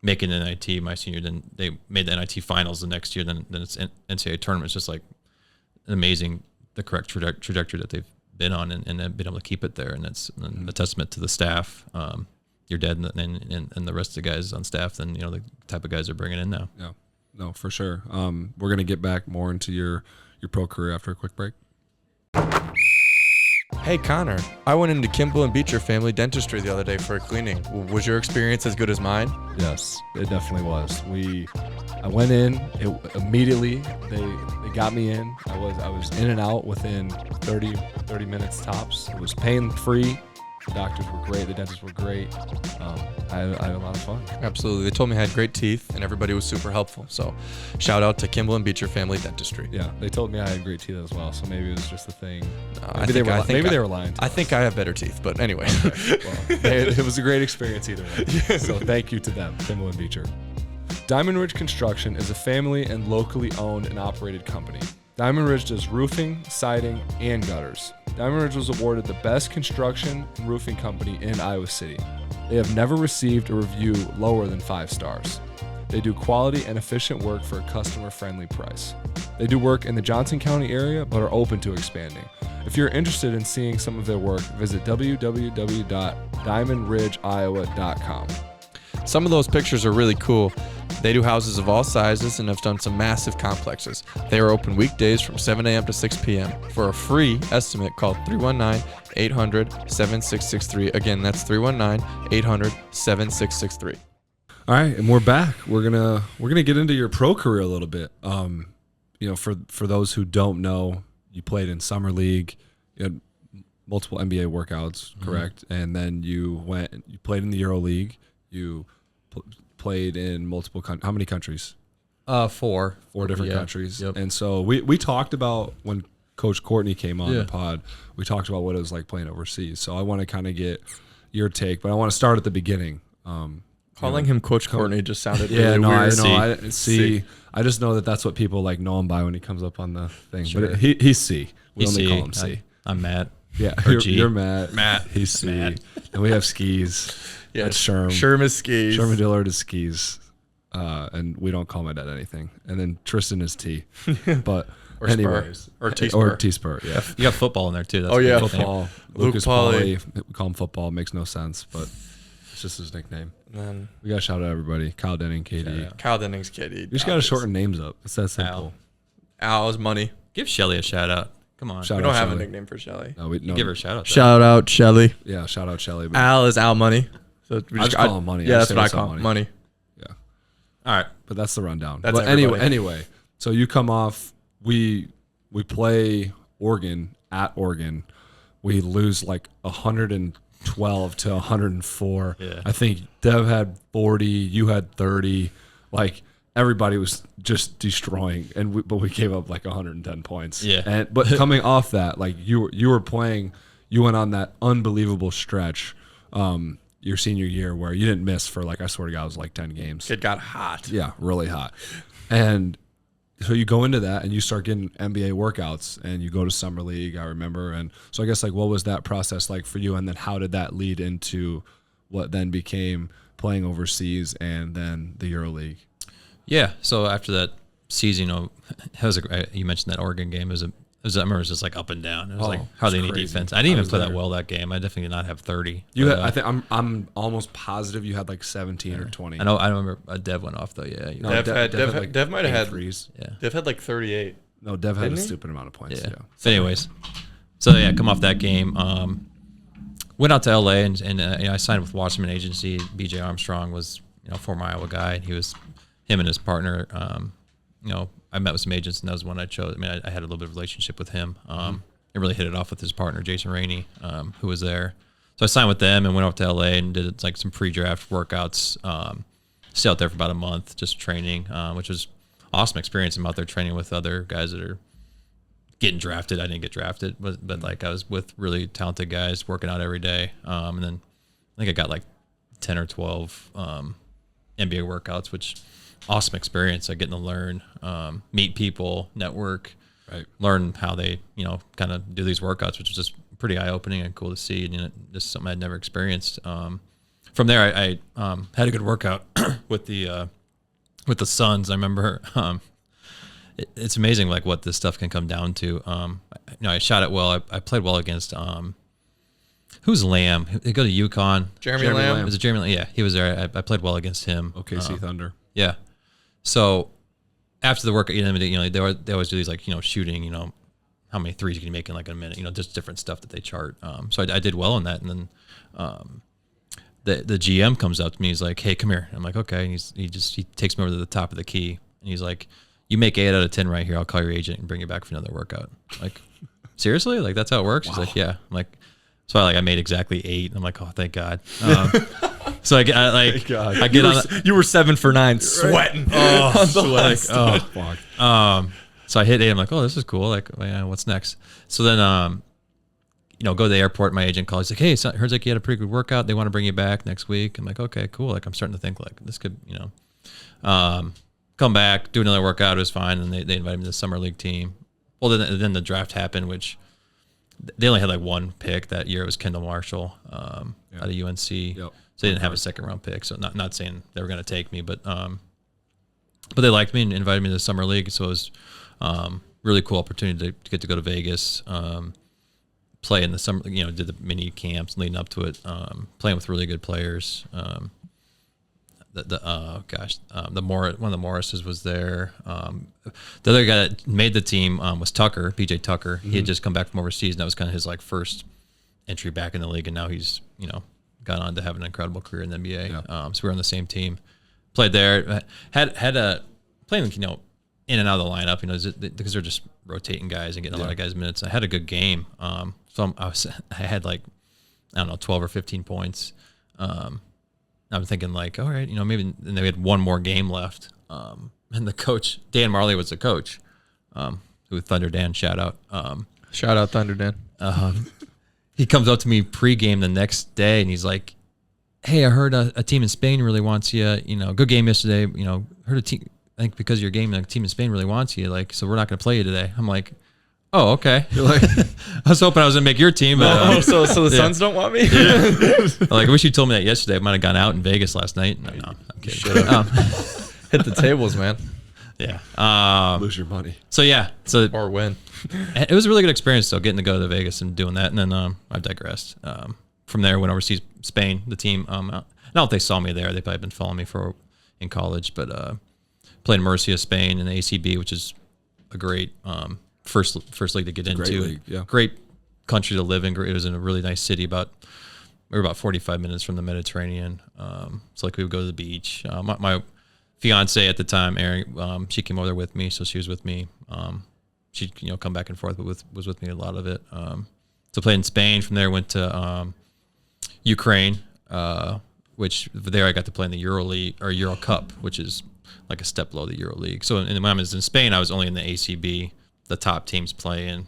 making an NIT my senior, then they made the NIT finals the next year, then it's NCAA tournament. It's just like amazing the correct trajectory that they've been on and been able to keep it there. And it's a testament to the staff, your dad and the rest of the guys on staff, and the type of guys they're bringing in now. Yeah, no, for sure. We're gonna get back more into your pro career after a quick break. Hey Connor, I went into Kimball and Beecher Family Dentistry the other day for a cleaning. Was your experience as good as mine? Yes, it definitely was. I went in. Immediately they got me in. I was in and out within 30 minutes tops. It was pain free. The doctors were great. The dentists were great. I had a lot of fun. Absolutely. They told me I had great teeth, and everybody was super helpful. So shout out to Kimball and Beecher Family Dentistry. Yeah, they told me I had great teeth as well. So maybe it was just a thing. Maybe they were lying. I think I have better teeth, but anyway. Okay. Well, it was a great experience either way. So thank you to them, Kimball and Beecher. Diamond Ridge Construction is a family and locally owned and operated company. Diamond Ridge does roofing, siding, and gutters. Diamond Ridge was awarded the best construction and roofing company in Iowa City. They have never received a review lower than 5 stars. They do quality and efficient work for a customer-friendly price. They do work in the Johnson County area, but are open to expanding. If you're interested in seeing some of their work, visit www.diamondridgeiowa.com. Some of those pictures are really cool. They do houses of all sizes and have done some massive complexes. They are open weekdays from 7 a.m. to 6 p.m. For a free estimate, call 319-800-7663. Again, that's 319-800-7663. All right, and we're back. We're gonna get into your pro career a little bit. For those who don't know, you played in summer league. You had multiple NBA workouts, correct? Mm-hmm. And then you played in the Euro League. You played in multiple how many countries? 4 different countries. Yep. And so we talked about when Coach Courtney came on the pod. We talked about what it was like playing overseas. So I want to kind of get your take, but I want to start at the beginning. Calling him Coach Courtney just sounded really weird. I just know that that's what people like know him by when he comes up on the thing. Sure. But he's C. We only call him C. I'm Matt. Yeah, you're Matt. Matt. He's C. Matt. And we have skis. Yeah, that's Sherm. Sherm is skis. Sherman Dillard is skis. And we don't call my dad anything. And then Tristan is T. But or anyways. Or T-Spur. Or T-Spur, yeah. You got football in there too. That's Football. Lucas Pauly. We call him football. It makes no sense, but it's just his nickname. And then we got to shout out everybody. Kyle Denning, KD. Kyle Denning's KD. You just got to shorten names up. It's that simple. Al is money. Give Shelly a shout out. Come on. We don't have a nickname for Shelly. No, give her a shout out. Shout out Shelly. Yeah, shout out Shelly. Al is Al Money. So we just call him Money. Yeah, that's what I call him. Money. Yeah. All right. But that's the rundown. That's but anyway, so you come off, we play Oregon at Oregon. We lose like 112 to 104. Yeah. I think Dev had 40, you had 30. Like everybody was just destroying, but we gave up like 110 points. Yeah. But coming off that, like you were playing, you went on that unbelievable stretch. Your senior year where you didn't miss for like, I swear to God, it was like 10 games. It got hot. Yeah, really hot. And so you go into that and you start getting NBA workouts and you go to summer league, I remember. And so I guess like, what was that process like for you? And then how did that lead into what then became playing overseas and then the Euro League? Yeah. So after that season, you mentioned that Oregon game. I remember it was just like up and down. It was like hardly any defense. I didn't even play that well that game. I definitely did not have 30. I think I'm almost positive you had like 17 or 20. I know. I remember Dev went off though. Yeah. No, Dev might have had threes. Yeah. Dev had like 38. No, Dev had a stupid amount of points. Yeah. So anyways, come off that game. Went out to LA and I signed with Wasserman Agency. BJ Armstrong was former Iowa guy. Him and his partner. I met with some agents, and that was one I chose. I mean, I had a little bit of relationship with him. I really hit it off with his partner, Jason Rainey, who was there. So I signed with them and went off to LA and did like some pre-draft workouts. Stayed out there for about a month, just training, which was awesome experience. I'm out there training with other guys that are getting drafted. I didn't get drafted, but like I was with really talented guys working out every day. And then I think I got like 10 or 12 NBA workouts, which awesome experience. Like getting to learn, meet people, network, right, learn how they, kind of do these workouts, which is just pretty eye-opening and cool to see, and just something I'd never experienced. From there, I had a good workout with the Suns. I remember it's amazing like what this stuff can come down to. I shot it well. I played well against who's Lamb? They go to UConn. Jeremy Lamb. Was it Jeremy Lamb? Yeah, he was there. I played well against him. OKC Thunder. Yeah. So after the workout, they always do these like shooting. How many threes can you make in like a minute? Just different stuff that they chart. So I did well on that, and then the GM comes up to me. He's like, "Hey, come here." I'm like, "Okay." And he takes me over to the top of the key, and he's like, "You make 8 out of 10 right here. I'll call your agent and bring you back for another workout." I'm like, seriously? Like that's how it works? Wow. He's like, "Yeah." I'm like, so I made exactly 8. I'm like, "Oh, thank God." So I get on. You were 7 for 9, sweating. Oh, fuck. So I hit 8. I'm like, "Oh, this is cool. Like, what's next?" So then, go to the airport. My agent calls. He's like, "Hey, so heard like you had a pretty good workout. They want to bring you back next week." I'm like, "Okay, cool." Like, I'm starting to think like this could, come back, do another workout. It was fine. And they invited me to the summer league team. well, then the draft happened, which they only had like one pick that year. It was Kendall Marshall out of UNC. Yep. So they didn't have a second round pick. So not saying they were going to take me, but they liked me and invited me to the summer league. So it was really cool opportunity to get to go to Vegas, play in the summer. Did the mini camps leading up to it, playing with really good players. One of the Morrises was there. The other guy that made the team was Tucker, PJ Tucker. He had just come back from overseas, and that was kind of his like first entry back in the league, and now he's gone on to have an incredible career in the NBA. Yeah. So we were on the same team, played there, had a playing in and out of the lineup, because they're just rotating guys and getting a lot of guys minutes. I had a good game, so I had like 12 or 15 points. I'm thinking like, all right, maybe, and they had one more game left. And the coach, Dan Marley, was the coach, who Thunder Dan, shout out. Shout out Thunder Dan. He comes up to me pregame the next day, and he's like, hey, I heard a team in Spain really wants you. Good game yesterday. Heard a team, I think because of your game, the team in Spain really wants you. Like, so we're not going to play you today. I'm like, oh, okay. You're like, I was hoping I was going to make your team. But, so the Suns don't want me? Like, I wish you told me that yesterday. I might have gone out in Vegas last night. No, I'm kidding. Hit the tables, man. Yeah. Lose your money. So, yeah. Or win. It was a really good experience, though, getting to go to Vegas and doing that. And then I digressed. From there, went overseas, Spain, the team. I don't know if they saw me there. They probably been following me in college. But played in Murcia, Spain, in the ACB, which is a great first league to get into. Great league, yeah. Great country to live in. It was in a really nice city. We were about 45 minutes from the Mediterranean. So like we would go to the beach. My fiance at the time, Erin, she came over there with me, so she was with me. She'd come back and forth, but was with me a lot of it. So played in Spain. From there, went to Ukraine, which there I got to play in the Euro League or Euro Cup, which is like a step below the Euro League. So when I was in Spain, I was only in the ACB. The top teams play in.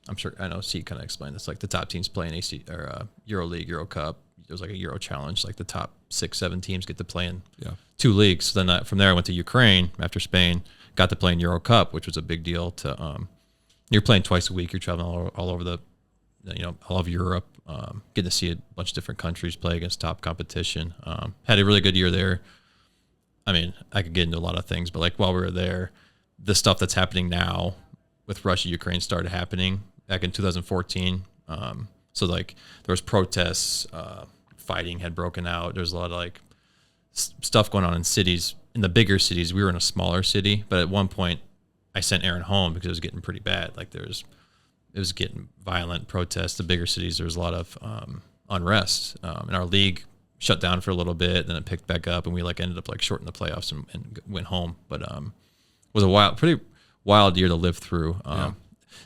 I'm sure I know. C kind of explained this. Like the top teams play in Euro League, Euro Cup. There's like a Euro Challenge. Like the top 6-7 teams get to play in 2 leagues. So then from there I went to Ukraine after Spain. Got to play in Euro Cup, which was a big deal. You're playing twice a week. You're traveling all over all of Europe. Getting to see a bunch of different countries play against top competition. Had a really good year there. I mean, I could get into a lot of things, but like while we were there, the stuff that's happening now with Russia, Ukraine started happening back in 2014. So like there was protests, fighting had broken out. There's a lot of like stuff going on in cities, in the bigger cities. We were in a smaller city, but at one point I sent Aaron home because it was getting pretty bad. Like it was getting violent protests. The bigger cities, there was a lot of unrest. And our league shut down for a little bit, then it picked back up, and we like ended up like shorting the playoffs and went home. But it was a pretty wild year to live through.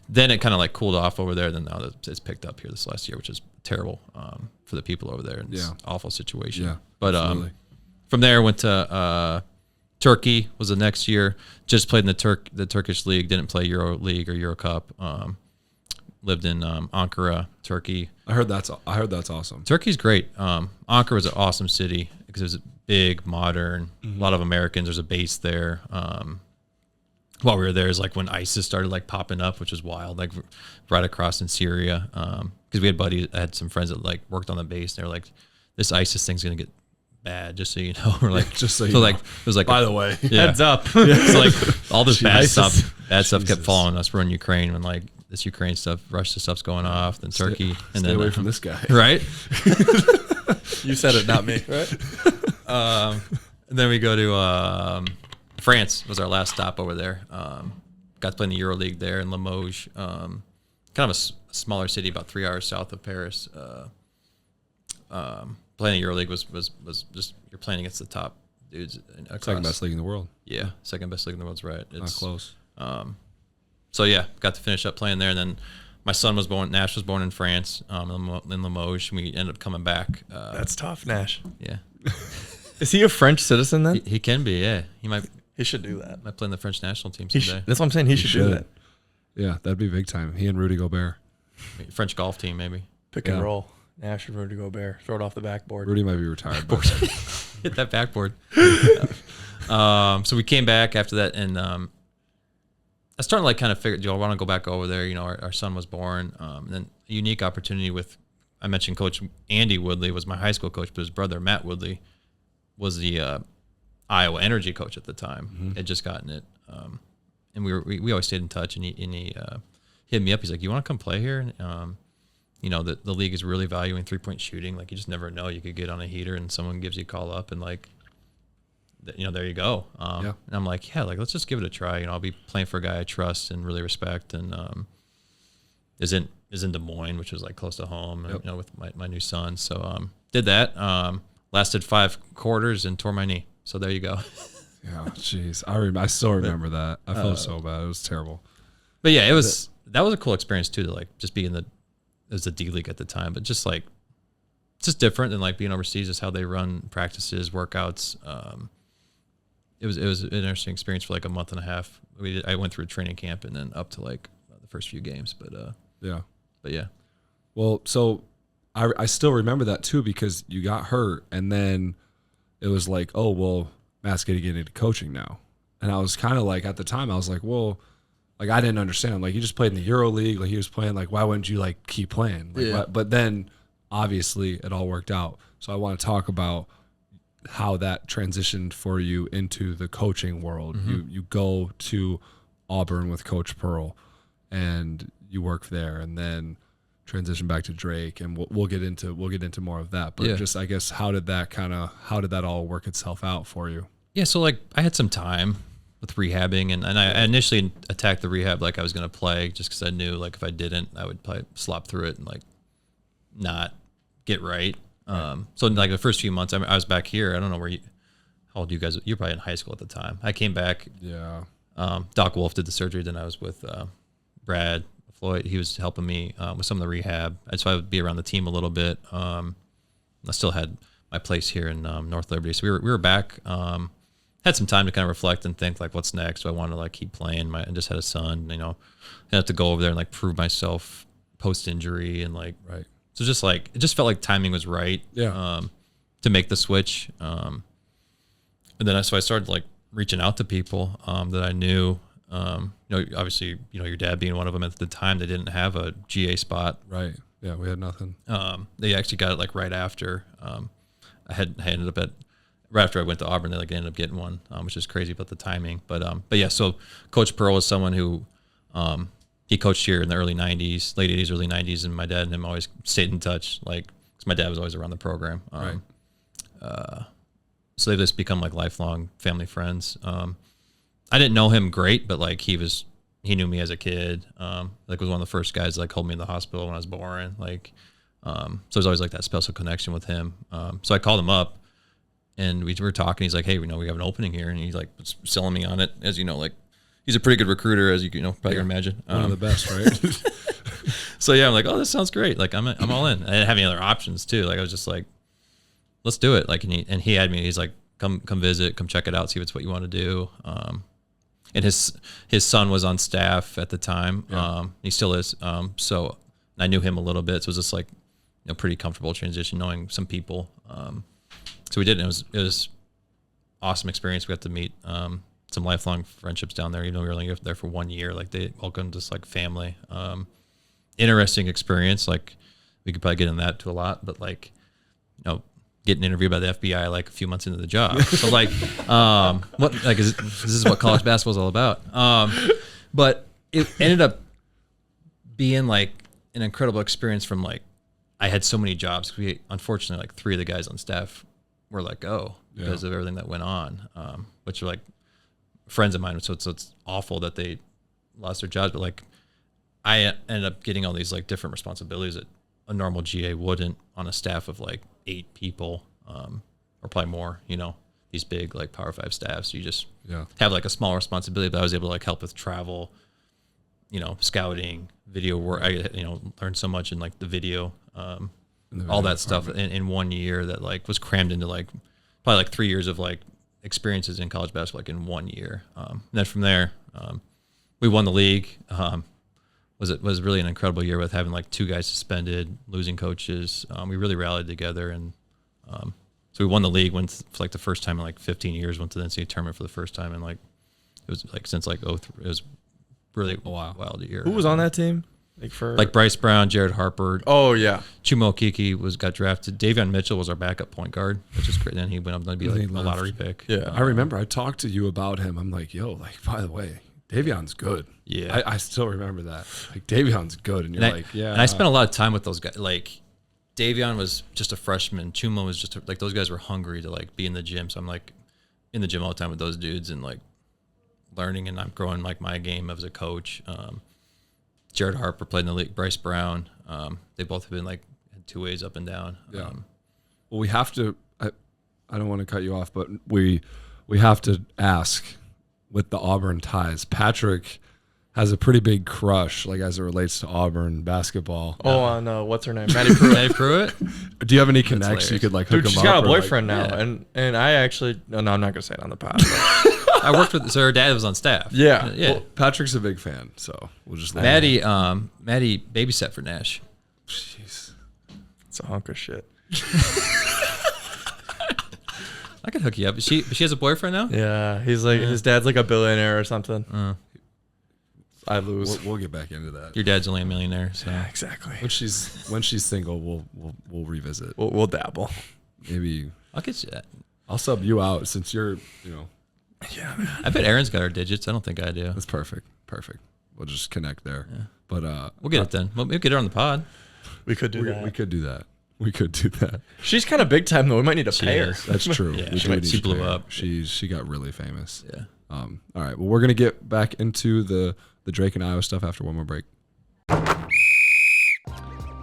Then it kind of like cooled off over there. Then now it's picked up here this last year, which is terrible for the people over there. It's an awful situation. Yeah, but from there went to Turkey was the next year. Just played in the Turkish league. Didn't play Euro League or Euro Cup. Lived in Ankara, Turkey. I heard that's awesome. Turkey's great. Ankara was an awesome city because it was big, modern. A lot of Americans. There's a base there. While we were there, is like when ISIS started like popping up, which was wild. Like right across in Syria, because we had some friends that like worked on the base. They're like, this ISIS thing's gonna get bad, just so you know. We're like, just so you know. Like, it was like, by the way, heads up. So like all this bad stuff Jesus. kept following us. We're in Ukraine when like this Ukraine stuff, Russia stuff's going off, then Turkey, and stay then away from this guy, right? You said it, not me, right? And then we go to France. Was our last stop over there. Got to play in the Euro League there in Limoges, kind of a smaller city, about 3 hours south of Paris. Playing the Euro League was just you're playing against the top dudes. Second best league in the world. Yeah, second best league in the world's right. It's not close. So yeah, got to finish up playing there, and then my son was born. Nash was born in France, in Limoges. And we ended up coming back. That's tough, Nash. Yeah. Is he a French citizen then? He can be. Yeah, he might. He should do that. Might play in the French national team someday. That's what I'm saying. He should do that. Yeah, that'd be big time. He and Rudy Gobert. French golf team, maybe. Pick and roll. Nash and Rudy Gobert. Throw it off the backboard. Rudy might be retired. Hit that backboard. So we came back after that, and I started like kind of figured, I want to go back over there. Our son was born. And then a unique opportunity with, I mentioned Coach Andy Woodley was my high school coach, but his brother Matt Woodley was the Iowa Energy coach at the time. Had just gotten it, and we always stayed in touch. And he hit me up. He's like, "You want to come play here?" The league is really valuing 3-point shooting. Like, you just never know. You could get on a heater and someone gives you a call up and like, there you go. And I'm like, yeah, like, let's just give it a try. I'll be playing for a guy I trust and really respect, and is in Des Moines, which was like close to home, and, with my new son. So did that. Lasted 5 quarters and tore my knee. So there you go. Yeah, jeez, I still remember that. I felt so bad. It was terrible. But yeah, that was a cool experience too, to like just be it was the D League at the time, but just like just different than like being overseas, just how they run practices, workouts. It was an interesting experience for like a month and a half. I went through a training camp and then up to like the first few games, but yeah. Well, so I still remember that too, because you got hurt and then it was like, oh, well, Matt's going to get into coaching now. And I was kind of like, at the time I was like, well, like, I didn't understand. Like, he just played in the Euro League. Like, he was playing. Like, why wouldn't you like keep playing? Like, but then obviously it all worked out. So I want to talk about how that transitioned for you into the coaching world. You go to Auburn with Coach Pearl, and you work there, and then transition back to Drake, and we'll get into more of that. But just, I guess, how did that all work itself out for you? Yeah, so like I had some time with rehabbing, and I initially attacked the rehab like I was going to play, just because I knew like if I didn't, I would probably slop through it and like not get right. So in like the first few months, I was back here. I don't know how old you guys? You're probably in high school at the time. I came back. Yeah. Doc Wolf did the surgery. Then I was with Brad Floyd. He was helping me with some of the rehab. So I would be around the team a little bit. I still had my place here in North Liberty. So we were back. Had some time to kind of reflect and think like, what's next? Do I want to like keep playing? I just had a son. I have to go over there and like prove myself post injury and like right. So just like it just felt like timing was right. Yeah. To make the switch. And then so I started like reaching out to people that I knew. Obviously, your dad being one of them at the time, they didn't have a GA spot. Right. Yeah, we had nothing. They actually got it like right after. I ended up right after I went to Auburn, they ended up getting one, which is crazy about the timing. But yeah, so Coach Pearl was someone who he coached here in the early 90s, late 80s, early 90s, and my dad and him always stayed in touch, like, because my dad was always around the program. Right. So they've just become like lifelong family friends. I didn't know him great, but like he knew me as a kid. Like was one of the first guys that like hold me in the hospital when I was born. Like, so there's always like that special connection with him. So I called him up and we were talking. He's like, hey, we have an opening here. And he's like selling me on it, as like he's a pretty good recruiter, as you probably can imagine. One of the best, right? So yeah, I'm like, oh, this sounds great. Like I'm all in. I didn't have any other options too. Like I was just like, let's do it. Like, and he had me, he's like, come visit, come check it out, see if it's what you want to do. And his son was on staff at the time. Yeah. He still is. So I knew him a little bit. So it was just like, pretty comfortable transition, knowing some people. So we did, and it was awesome experience. We got to meet some lifelong friendships down there, even though we were only there for 1 year. Like they welcomed us like family. Interesting experience. Like we could probably get into that to a lot, but like, getting interviewed by the FBI like a few months into the job. So like, what like this is what college basketball is all about. But it ended up being like an incredible experience. From like, I had so many jobs. We unfortunately like 3 of the guys on staff were let go because of everything that went on, which are like friends of mine. So it's awful that they lost their jobs. But like, I ended up getting all these like different responsibilities that a normal GA wouldn't on a staff of like 8 people, or probably more, these big like Power 5 staffs. You just have like a small responsibility, but I was able to like help with travel, scouting, video work. I, learned so much in like the video, all that stuff in 1 year that like was crammed into like probably like 3 years of like experiences in college basketball, like in 1 year. And then from there, we won the league. Was really an incredible year with having like 2 guys suspended, losing coaches. We really rallied together, and so we won the league. Went for like the first time in like 15 years. Went to the NCAA tournament for the first time, and like it was like since like 03, it was really wild year. Who was on that team? Like Bryce Brown, Jared Harper. Oh yeah, Chumo Kiki got drafted. Davion Mitchell was our backup point guard, which is great. Then he went up to be like a lottery pick. Yeah, I remember I talked to you about him. I'm like, yo, like by the way, Davion's good. Yeah, I still remember that. Like Davion's good, and you're like, yeah. And I spent a lot of time with those guys. Like Davion was just a freshman. Chumo was just like those guys were hungry to like be in the gym. So I'm like in the gym all the time with those dudes and like learning, and I'm growing like my game as a coach. Jared Harper played in the league. Bryce Brown. They both have been like two ways up and down. Yeah. Well, we have to. I don't want to cut you off, but we have to ask with the Auburn ties. Patrick has a pretty big crush, like as it relates to Auburn basketball. Oh, on what's her name, Maddie Pruitt. Maddie Pruitt. Do you have any connects you could like hook him up? She's got a boyfriend like, now, and I actually no, I'm not gonna say it on the pod. I worked with, so her dad was on staff. Yeah. Well, Patrick's a big fan, so we'll just let Maddie babysat for Nash. Jeez. It's a hunk of shit. I could hook you up. She has a boyfriend now? Yeah, he's like his dad's like a billionaire or something. I lose. We'll get back into that. Your dad's only a millionaire, so Yeah, exactly. When she's single, we'll revisit. We'll dabble. Maybe I'll get you that. I'll sub you out since you're, Yeah, man. I bet Aaron's got our digits. I don't think I do. that's perfect. We'll just connect there. Yeah. But We'll get it then. We'll get her on the pod. We could do that. We could do that. She's kind of big time though. We might need to pay her. is. That's true. Yeah, We she do need she to blew pay her. up. She got really famous. Yeah. All right. Well, we're gonna get back into the Drake and Iowa stuff after one more break. The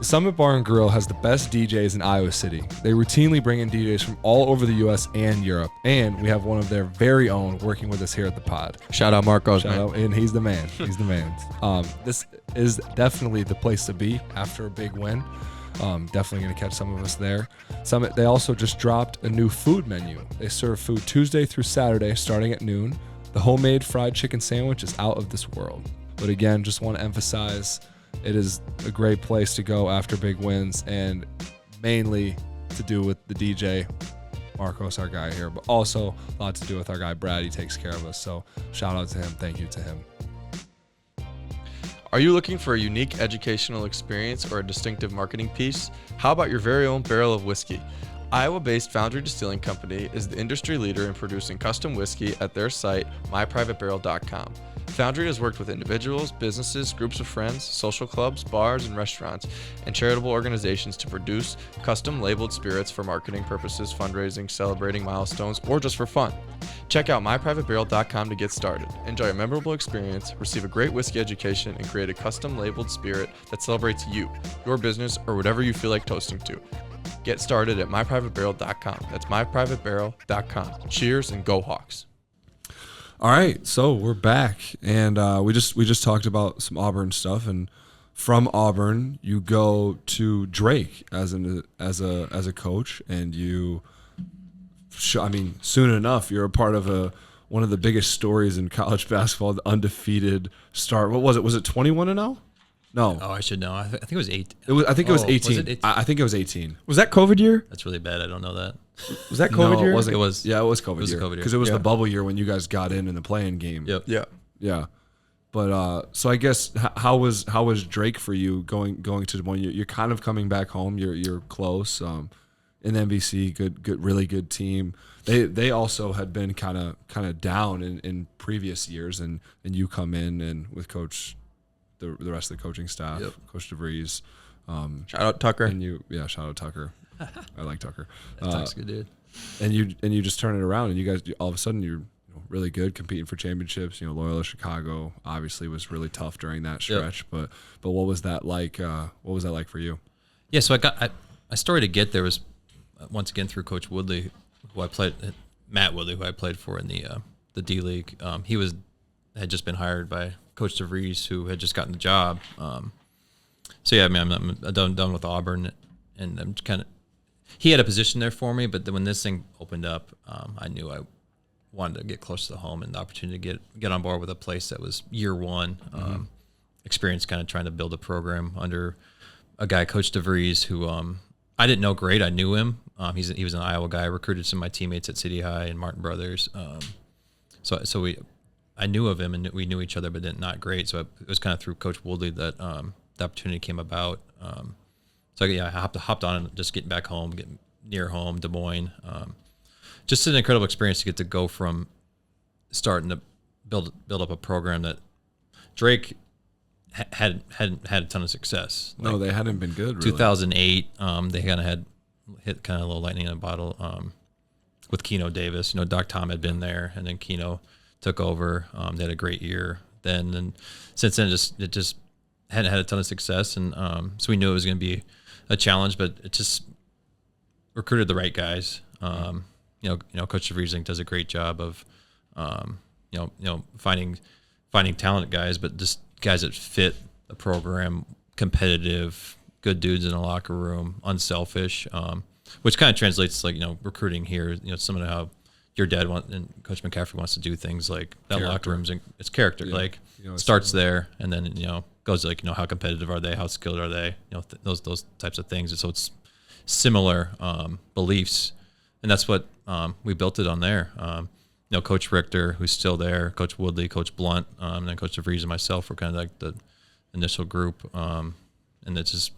Summit Bar and Grill has the best DJs in Iowa City. They routinely bring in DJs from all over the U.S. and Europe, and we have one of their very own working with us here at the pod. Shout out Marcos, Shout man. out, and he's the man. He's the man. This is definitely the place to be after a big win. Definitely going to catch some of us there. Summit, they also just dropped a new food menu. They serve food Tuesday through Saturday starting at noon. The homemade fried chicken sandwich is out of this world. But again, just want to emphasize, it is a great place to go after big wins, and mainly to do with the DJ, Marcos, our guy here, but also a lot to do with our guy, Brad. He takes care of us. So shout out to him. Thank you to him. Are you looking for a unique educational experience or a distinctive marketing piece? How about your very own barrel of whiskey? Iowa-based Foundry Distilling Company is the industry leader in producing custom whiskey at their site, myprivatebarrel.com. Foundry has worked with individuals, businesses, groups of friends, social clubs, bars and restaurants, and charitable organizations to produce custom labeled spirits for marketing purposes, fundraising, celebrating milestones, or just for fun. Check out myprivatebarrel.com to get started. Enjoy a memorable experience, receive a great whiskey education, and create a custom labeled spirit that celebrates you, your business, or whatever you feel like toasting to. Get started at myprivatebarrel.com. That's myprivatebarrel.com. Cheers and go Hawks. All right, so we're back, and we just talked about some Auburn stuff, and from Auburn you go to Drake as a coach, and soon enough you're a part of one of the biggest stories in college basketball, the undefeated start. What was it? Was it 21-0? No. Oh, I should know. I think it was 8. I think it was 18. Was it 18? I think it was 18. Was that COVID year? That's really bad. I don't know that. Was that COVID No, year? it wasn't. It was. Yeah, it was COVID was a year. COVID year. Because it was Yeah. the bubble year when you guys got in the playing game. Yep. Yeah. Yeah. But so I guess how was Drake for you going to the one you're kind of coming back home. You're close. In NBC, good, really good team. They also had been kind of down in previous years, and you come in and with Coach the rest of the coaching staff, Yep. Coach DeVries. Shout out Tucker. And shout out Tucker. I like Tucker. That's good, dude. And you just turn it around, and you guys all of a sudden you're really good, competing for championships. Loyola Chicago obviously was really tough during that stretch. Yep. But what was that like? What was that like for you? Yeah, so my story to get there was once again through Coach Woodley, Matt Woodley, who I played for in the D League. He had just been hired by Coach DeVries, who had just gotten the job. So yeah, I'm done with Auburn, and I'm kind of. He had a position there for me, but then when this thing opened up, I knew I wanted to get close to the home and the opportunity to get on board with a place that was year one, experience, kind of trying to build a program under a guy, Coach DeVries, who I didn't know great. I knew him. He was an Iowa guy. I recruited some of my teammates at City High and Martin Brothers. So I knew of him and we knew each other, but not great. So it was kind of through Coach Woodley that the opportunity came about. So I hopped on and just getting back home, getting near home, Des Moines. Just an incredible experience to get to go from starting to build up a program that Drake hadn't had a ton of success. No, they hadn't been good. Really. 2008, they kind of had hit kind of a little lightning in a bottle with Keno Davis. Doc Tom had been there, and then Keno took over. They had a great year then, and since then it just hadn't had a ton of success, and so we knew it was going to be a challenge, but it just recruited the right guys. Coach DeVries does a great job of finding talented guys, but just guys that fit the program, competitive, good dudes in the locker room, unselfish, which kind of translates to, recruiting here. Some of how your dad and Coach McCaffery wants to do things like that. Character. Locker rooms, and it's character. Yeah. Starts there, and then goes how competitive are they, how skilled are they, those types of things. And so it's similar beliefs, and that's what we built it on there. Coach Richter, who's still there, Coach Woodley, Coach Blunt, and then Coach DeVries and myself were kind of like the initial group, and it's just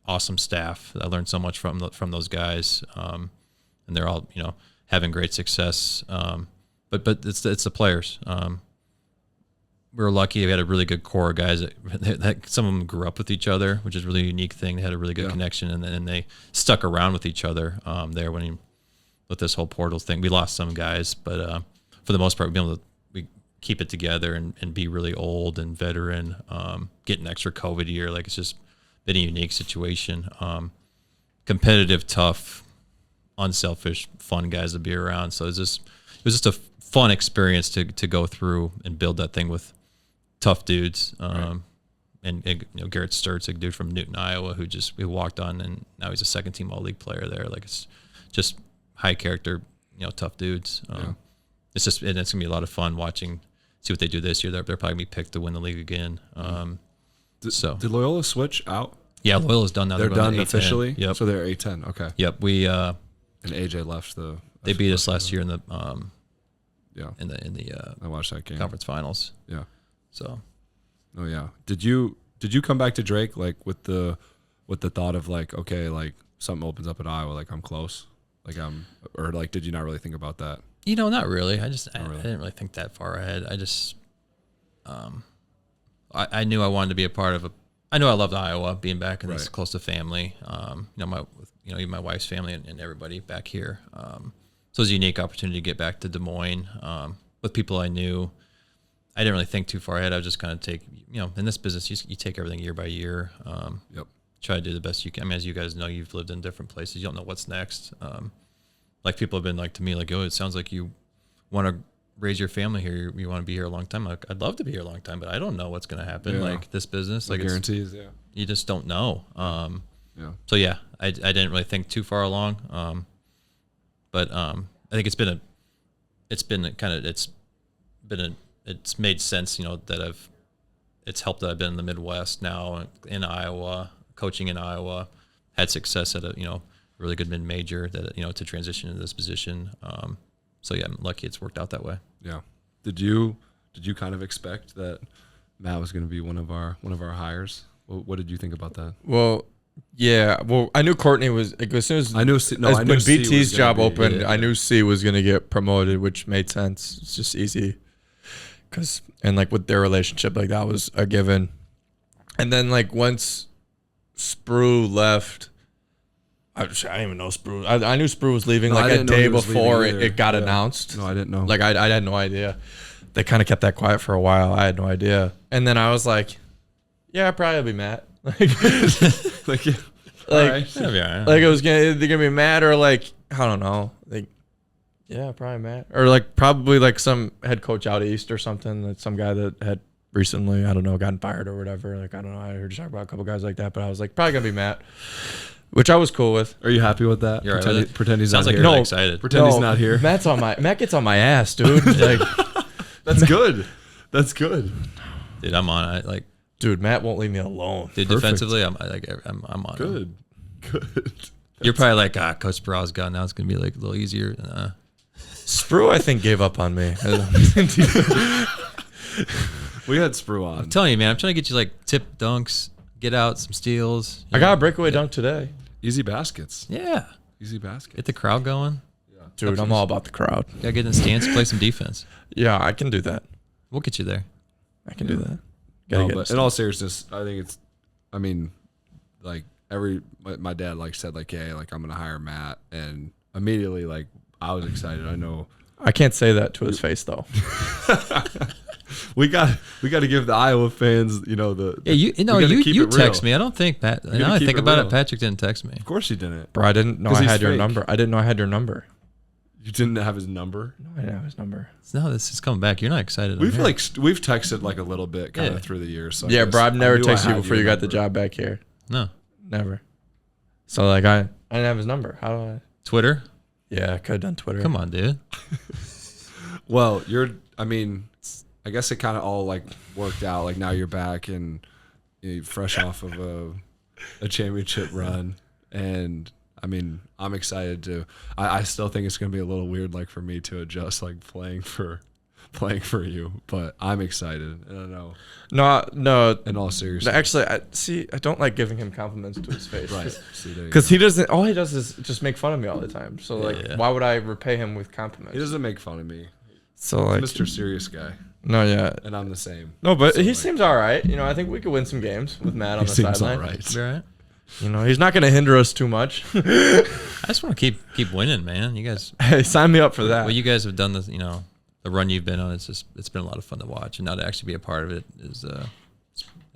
awesome staff. I learned so much from those guys, and they're all having great success. But it's the players. We were lucky. We had a really good core of guys that some of them grew up with each other, which is a really unique thing. They had a really good connection, and then they stuck around with each other there with this whole portal thing. We lost some guys, but for the most part, we keep it together and be really old and veteran, get an extra COVID year. It's just been a unique situation. Competitive, tough, unselfish, fun guys to be around. So it was just a fun experience to go through and build that thing with tough dudes. Right. And Garrett Sturtz, a dude from Newton, Iowa, who we walked on, and now he's a second team All-League player there. It's just high character, tough dudes. It's gonna be a lot of fun see what they do this year. They're probably gonna be picked to win the league again. Did Loyola switch out? Yeah, Loyola's done now. They're done officially. Yep. So they're A10. Okay. Yep. We and AJ left They beat us last year in the I watched that game. Conference finals. Yeah. So. Oh yeah. Did you come back to Drake with the thought of okay, something opens up at Iowa, I'm close, did you not really think about that? Not really. I didn't really think that far ahead. I just I knew I wanted to be a part of I knew I loved Iowa, being back and this close to family. Even my wife's family and everybody back here. So it was a unique opportunity to get back to Des Moines with people I knew. I didn't really think too far ahead. I was just kind of take, in this business, you take everything year by year. Yep. Try to do the best you can. I mean, as you guys know, you've lived in different places. You don't know what's next. People have been to me, oh, it sounds like you want to raise your family here. You want to be here a long time. I'd love to be here a long time, but I don't know what's going to happen. Yeah. This business, no guarantees. Yeah. You just don't know. Yeah. So yeah, I didn't really think too far along. But I think it's made sense, that it's helped that I've been in the Midwest now, in Iowa, coaching in Iowa, had success at a, really good mid-major that, to transition into this position. So yeah, I'm lucky it's worked out that way. Yeah. Did you kind of expect that Matt was going to be one of our hires? What did you think about that? Well, yeah. Well, I knew Courtney was, as soon as when BT's job opened, I knew C was going to get promoted, which made sense. It's just easy. With their relationship, that was a given. And then once Sprue left, I didn't even know Sprue. I knew Sprue was leaving a day before it got announced. No, I didn't know. I had no idea. They kind of kept that quiet for a while. I had no idea. And then I was like, yeah, probably be Matt. It was they're gonna be Matt or I don't know. Yeah, probably Matt. Or probably some head coach out east or something. Some guy that had recently, I don't know, gotten fired or whatever. I don't know. I heard you talk about a couple guys like that, but I was probably gonna be Matt, which I was cool with. Are you happy with that? Pretend he's not here. You're excited. Pretend he's not here. Matt gets on my ass, dude. That's good. That's good. Dude, I'm on it. Dude, Matt won't leave me alone. Dude, defensively, I'm on. Good. Good. You're probably Coach Sproul's gone. Now it's gonna be a little easier. Sprue, I think, gave up on me. We had Sprue on. I'm telling you, man. I'm trying to get you like tip dunks, get out some steals. I got a breakaway dunk today. Easy baskets. Yeah. Easy baskets. Get the crowd going. Dude, I'm all about the crowd. Gotta get in the stance, play some defense. Yeah, I can do that. We'll get you there. I can do that. No, but in all seriousness, I think like my dad like said like, hey, like I'm gonna hire Matt, and immediately like I was excited. I know I can't say that to his face though. we got to give the Iowa fans, the you text me. I don't think Pat. Now I think about it, Patrick didn't text me. Of course he didn't. Bro, I didn't know I had your number. I didn't know I had your number. You didn't have his number? No, I didn't have his number. No, this is coming back. You're not excited. We've texted like a little bit kind of through the years. So yeah, bro, I've never texted you before you got the job back here. No, never. So like I didn't have his number. How do I? Twitter? Yeah, I could have done Twitter. Come on, dude. Well, I guess it kind of all like worked out. Like now you're back and you're fresh off of a championship run, and I'm excited to. I still think it's gonna be a little weird, like for me to adjust, like playing for you, but I'm excited. And I know. No. In all seriousness, actually, I don't like giving him compliments to his face, right? Because he doesn't. All he does is just make fun of me all the time. So why would I repay him with compliments? He doesn't make fun of me. So like, He's Mr. Serious guy. No, yeah, and I'm the same. No, but he seems all right. I think we could win some games with Matt on the sideline. All right. Be all right. He's not going to hinder us too much. I just want to keep winning, man. You guys, hey, sign me up for that. What you guys have done, this, the run you've been on, it's been a lot of fun to watch, and now to actually be a part of it is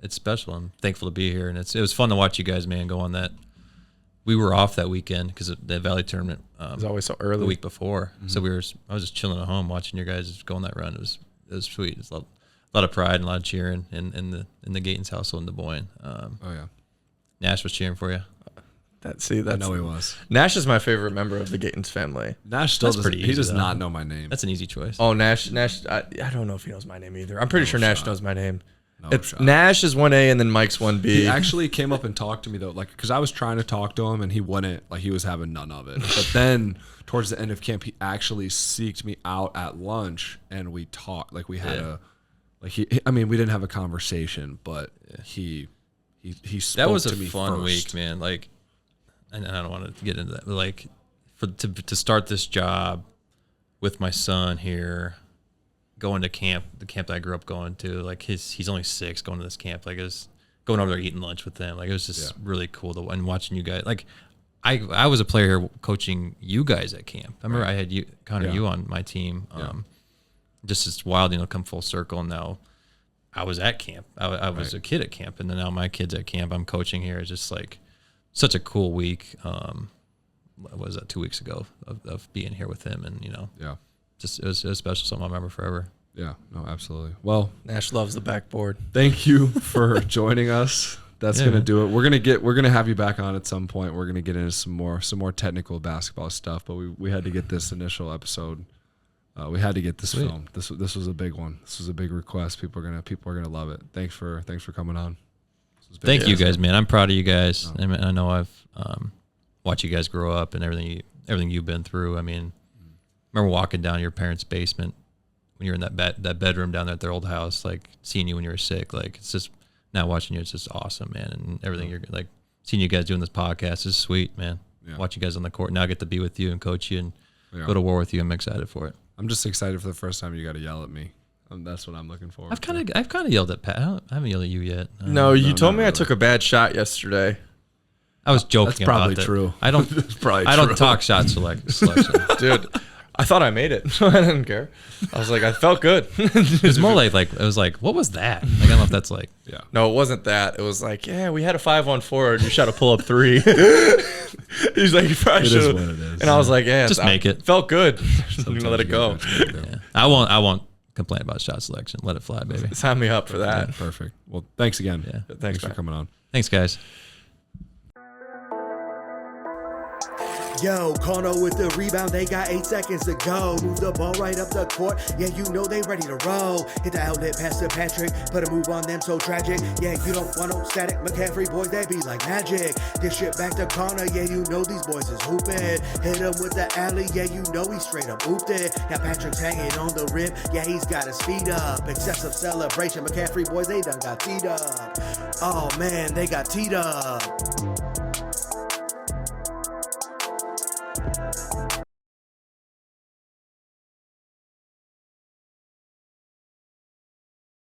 it's special. I'm thankful to be here, and it was fun to watch you guys, man, go on that. We were off that weekend because the Valley tournament was always so early the week before, so I was just chilling at home watching your guys go on that run. It was sweet. It's a lot of pride and a lot of cheering in the Gatens household in Des Moines. Oh yeah. Nash was cheering for you. I know he was. Nash is my favorite member of the Gatens family. Nash still does not know my name. That's an easy choice. Oh, Nash. I don't know if he knows my name either. I'm pretty sure Nash knows my name. No shot. Nash is 1A and then Mike's 1B. He actually came up and talked to me though, like because I was trying to talk to him and he wouldn't. Like he was having none of it. But then towards the end of camp, he actually seeked me out at lunch and we talked. Like we had we didn't have a conversation, but he spoke that was to a me fun first. week, man. Like, and I don't want to get into that, but like, to start this job with my son here, going to camp, the camp that I grew up going to, like he's only 6, going to this camp, like it was going over there eating lunch with them, like it was just really cool and watching you guys. Like, I was a player here coaching you guys at camp. I remember I had you on my team. Just it's wild, come full circle. And now I was at camp. I was a kid at camp, and then now my kid's at camp. I'm coaching here. It's just like such a cool week. What was that, 2 weeks ago of being here with him, and just it was special. Something I'll remember forever. Yeah, no, absolutely. Well, Nash loves the backboard. Thank you for joining us. That's gonna do it. We're gonna have you back on at some point. We're gonna get into some more technical basketball stuff, but we had to get this initial episode. We had to get this filmed. This was a big one. This was a big request. People are gonna love it. Thanks for coming on. Thank you guys, man. I'm proud of you guys. I know I've watched you guys grow up and everything you've been through. I mean, remember walking down your parents' basement when you were in that bedroom down there at their old house, like seeing you when you were sick. Like it's just now watching you, it's just awesome, man. And everything you're like seeing you guys doing this podcast is sweet, man. Yeah. Watch you guys on the court. Now I get to be with you and coach you and go to war with you. I'm excited for it. I'm just excited for the first time you got to yell at me. That's what I'm looking for. I've kind of yelled at Pat. I haven't yelled at you yet. No, you told me I took a bad shot yesterday. I was joking. That's probably about true. I don't. I don't talk shot selection, dude. I thought I made it. I didn't care. I was like, I felt good. It was more like it was like, what was that? Like, I don't know if that's like. Yeah. No, it wasn't that. It was like, we had a 5-on-4 and you shot a pull-up 3. He's like, you probably should have. And I was like, just make it. Felt good. I'm gonna let it go. Yeah. I won't complain about shot selection. Let it fly, baby. Sign me up for that. Yeah, perfect. Well, thanks again. Yeah. Thanks for coming on. Thanks, guys. Yo, Kono with the rebound, they got 8 seconds to go. Move the ball right up the court, yeah, you know they ready to roll. Hit the outlet, pass to Patrick, put a move on them so tragic. Yeah, you don't want no static, McCaffery boys, they be like magic. This shit back to Kono, yeah, you know these boys is hooping. Hit him with the alley, yeah, you know he straight up hooped it. Now Patrick's hanging on the rim, yeah, he's got his feet up. Excessive celebration, McCaffery boys, they done got teed up. Oh man, they got teed up.